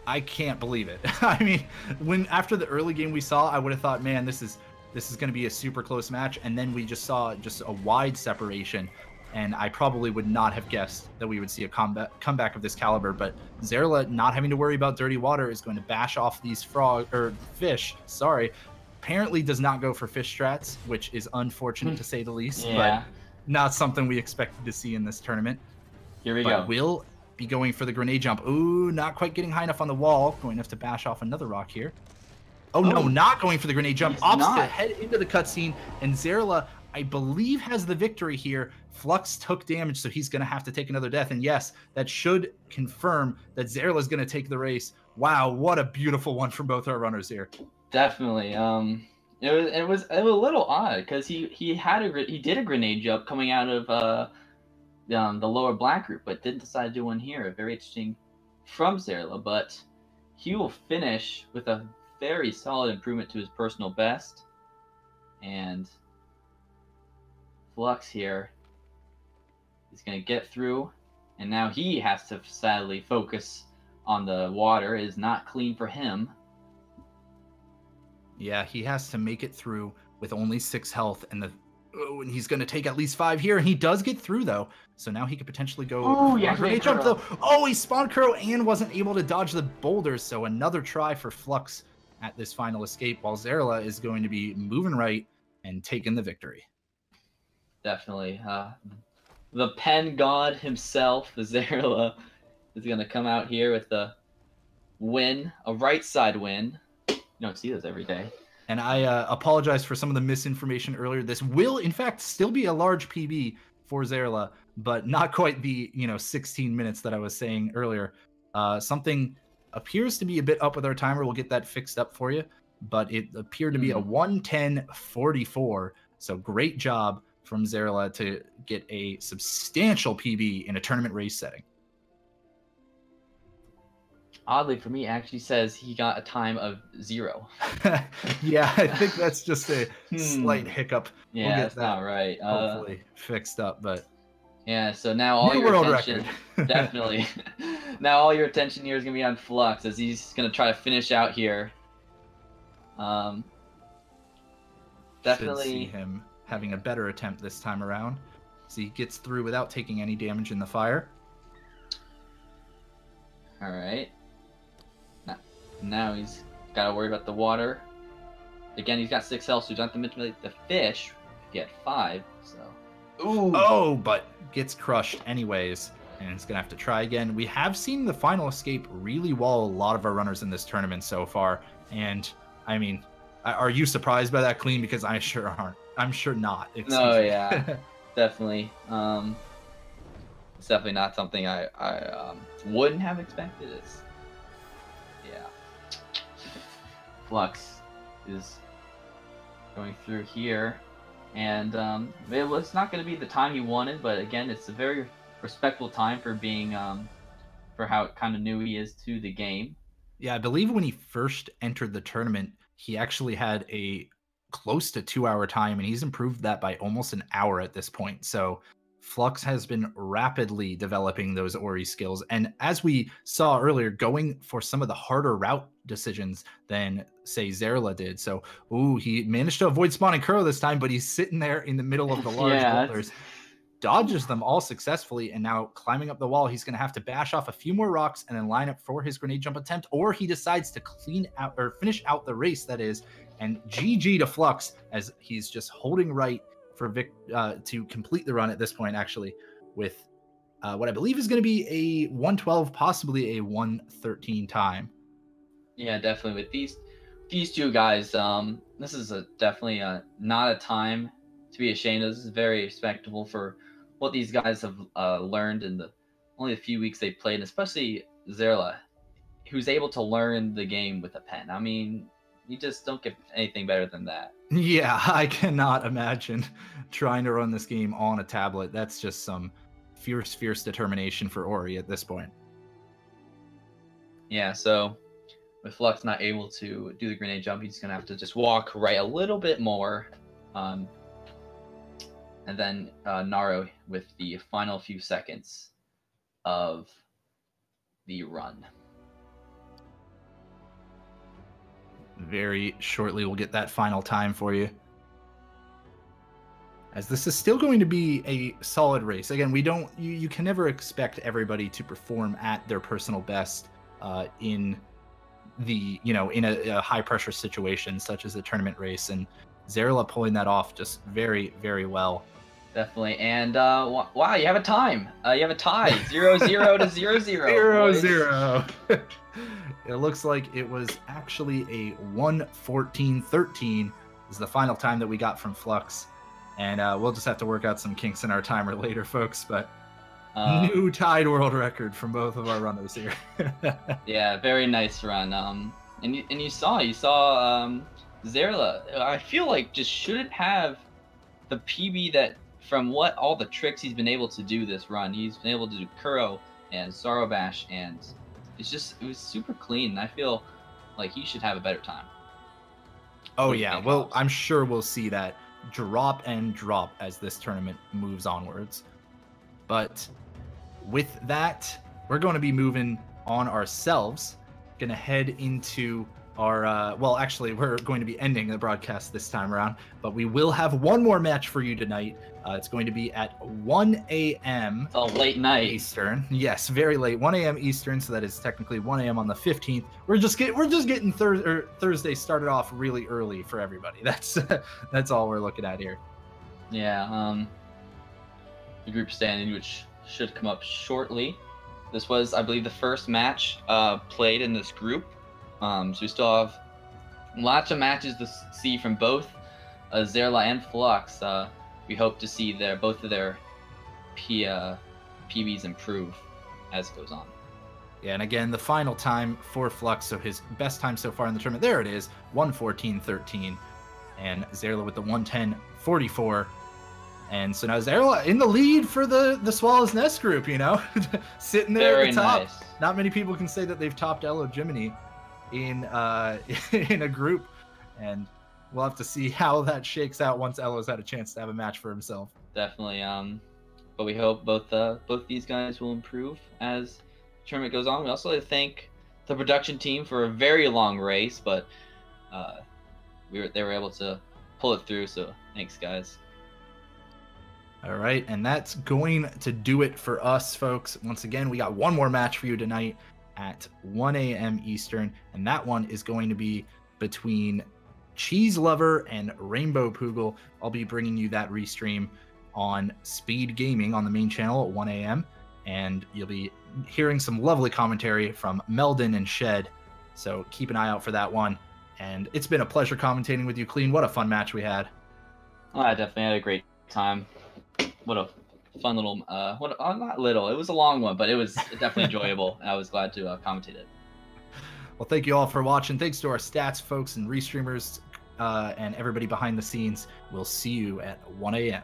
I can't believe it. I mean, after the early game we saw, I would have thought, man, this is going to be a super close match, and then we just saw just a wide separation, and I probably would not have guessed that we would see a comeback of this caliber. But Xeirla, not having to worry about dirty water, is going to bash off these fish. Sorry, apparently does not go for fish strats, which is unfortunate to say the least. Yeah. But not something we expected to see in this tournament. Here we go. Will be going for the grenade jump. Ooh, not quite getting high enough on the wall. Going to have to bash off another rock here. Oh, no, not going for the grenade jump. Opts to head into the cutscene, and Xeirla, I believe, has the victory here. Flux took damage, so he's going to have to take another death. And yes, that should confirm that Xeirla is going to take the race. Wow, what a beautiful one from both our runners here. Definitely. It was a little odd because he did a grenade jump coming out of the lower black group, but didn't decide to do one here. Very interesting from Xeirla, but he will finish with a very solid improvement to his personal best. And Flux here is going to get through, and now he has to sadly focus on the water. It is not clean for him. Yeah, he has to make it through with only 6 health, and he's going to take at least 5 here, and he does get through, though. So now he could potentially go... Oh, yeah, grenade jump, though. Oh, he spawned Kuro and wasn't able to dodge the boulders, so another try for Flux at this final escape, while Xeirla is going to be moving right and taking the victory. Definitely. The pen god himself, Xeirla, is going to come out here with a win, a right side win. You don't see those every day. And I apologize for some of the misinformation earlier. This will, in fact, still be a large PB for Xeirla, but not quite the 16 minutes that I was saying earlier. Something appears to be a bit up with our timer. We'll get that fixed up for you, but it appeared to be a 1:10:44. So great job from Xeirla to get a substantial PB in a tournament race setting. Oddly for me, actually says he got a time of 0. Yeah, I think that's just a slight hiccup. Yeah, we'll get that's not right. Hopefully fixed up, but yeah. So now all your attention, definitely. Now all your attention here is gonna be on Flux as he's gonna try to finish out here. Definitely should see him having a better attempt this time around. So he gets through without taking any damage in the fire. All right. Now he's got to worry about the water. Again, he's got 6 health, so he doesn't have to manipulate the fish. Get 5, so... Ooh. Oh, but gets crushed anyways, and it's going to have to try again. We have seen the final escape really wall a lot of our runners in this tournament so far, and, I mean, are you surprised by that clean? Because I sure aren't. I'm sure not. No, yeah, definitely. It's definitely not something I wouldn't have expected. Yeah. Flux is going through here, and it was not going to be the time he wanted, but again, it's a very respectful time for being for how kind of new he is to the game. Yeah, I believe when he first entered the tournament, he actually had a close to 2-hour time, and he's improved that by almost an hour at this point. So Flux has been rapidly developing those Ori skills, and as we saw earlier, going for some of the harder route decisions than, say, Xeirla did. So, ooh, he managed to avoid spawning Kuro this time, but he's sitting there in the middle of the large boulders, dodges them all successfully, and now climbing up the wall, he's going to have to bash off a few more rocks and then line up for his grenade jump attempt, or he decides to clean out or finish out the race, that is, and GG to Flux as he's just holding right for to complete the run at this point, actually, with what I believe is going to be a 1:12, possibly a 1:13 time. Yeah, definitely. With these two guys, this is definitely not a time to be ashamed of. This is very respectable for what these guys have learned in the only a few weeks they played, and especially Xeirla, who's able to learn the game with a pen. I mean, you just don't get anything better than that. Yeah, I cannot imagine trying to run this game on a tablet. That's just some fierce determination for Ori at this point. Yeah, so with Flux not able to do the grenade jump, he's gonna have to just walk right a little bit more. And then Naro with the final few seconds of the run. Very shortly, we'll get that final time for you. As this is still going to be a solid race. Again, you can never expect everybody to perform at their personal best in in a high pressure situation such as a tournament race, and Xeirla pulling that off just very, very well. Definitely. And wow, you have a time. You have a tie. 0-0 to 0-0. 0-0. It looks like it was actually a 1:14.13 is the final time that we got from Flux. And we'll just have to work out some kinks in our timer later, folks. But new tied world record from both of our runners here. Yeah, very nice run. And you saw Xeirla. I feel like just shouldn't have the PB that from what all the tricks he's been able to do this run. He's been able to do Kuro and Zorobash, and it was super clean. I feel like he should have a better time. Oh yeah, well I'm sure we'll see that drop and drop as this tournament moves onwards. But with that, we're going to be moving on ourselves. Gonna head into our well, actually we're going to be ending the broadcast this time around, but we will have one more match for you tonight. It's going to be at 1 a.m. Oh, late night Eastern. Yes, very late, 1 a.m. Eastern, so that is technically 1 a.m. on the 15th. We're just getting Thursday started off really early for everybody. That's all we're looking at here. Yeah, the group standing, which should come up shortly. This was, I believe, the first match played in this group. So we still have lots of matches to see from both Xeirla and Flux. We hope to see both of their PBs improve as it goes on. Yeah, and again, the final time for Flux, so his best time so far in the tournament, there it is, 1:14.13, and Xeirla with the 1:10.44. And so now Xeirla in the lead for the Swallow's Nest group, sitting there Very at the top. nice. Not many people can say that they've topped Elo Jiminy in a group, and we'll have to see how that shakes out once Elo's had a chance to have a match for himself. Definitely. But we hope both these guys will improve as the tournament goes on. We also like to thank the production team for a very long race, but they were able to pull it through. So thanks, guys. All right, and that's going to do it for us, folks. Once again, we got one more match for you tonight at 1 a.m. Eastern, and that one is going to be between Cheese Lover and Rainbow Poogle. I'll be bringing you that restream on Speed Gaming on the main channel at 1 a.m., and you'll be hearing some lovely commentary from Meldon and Shed, so keep an eye out for that one. And it's been a pleasure commentating with you, Clean. What a fun match we had. Oh, I definitely had a great time. What a fun little, not little, it was a long one, but it was definitely enjoyable. I was glad to commentate it. Well, thank you all for watching. Thanks to our stats folks and restreamers and everybody behind the scenes. We'll see you at 1 a.m.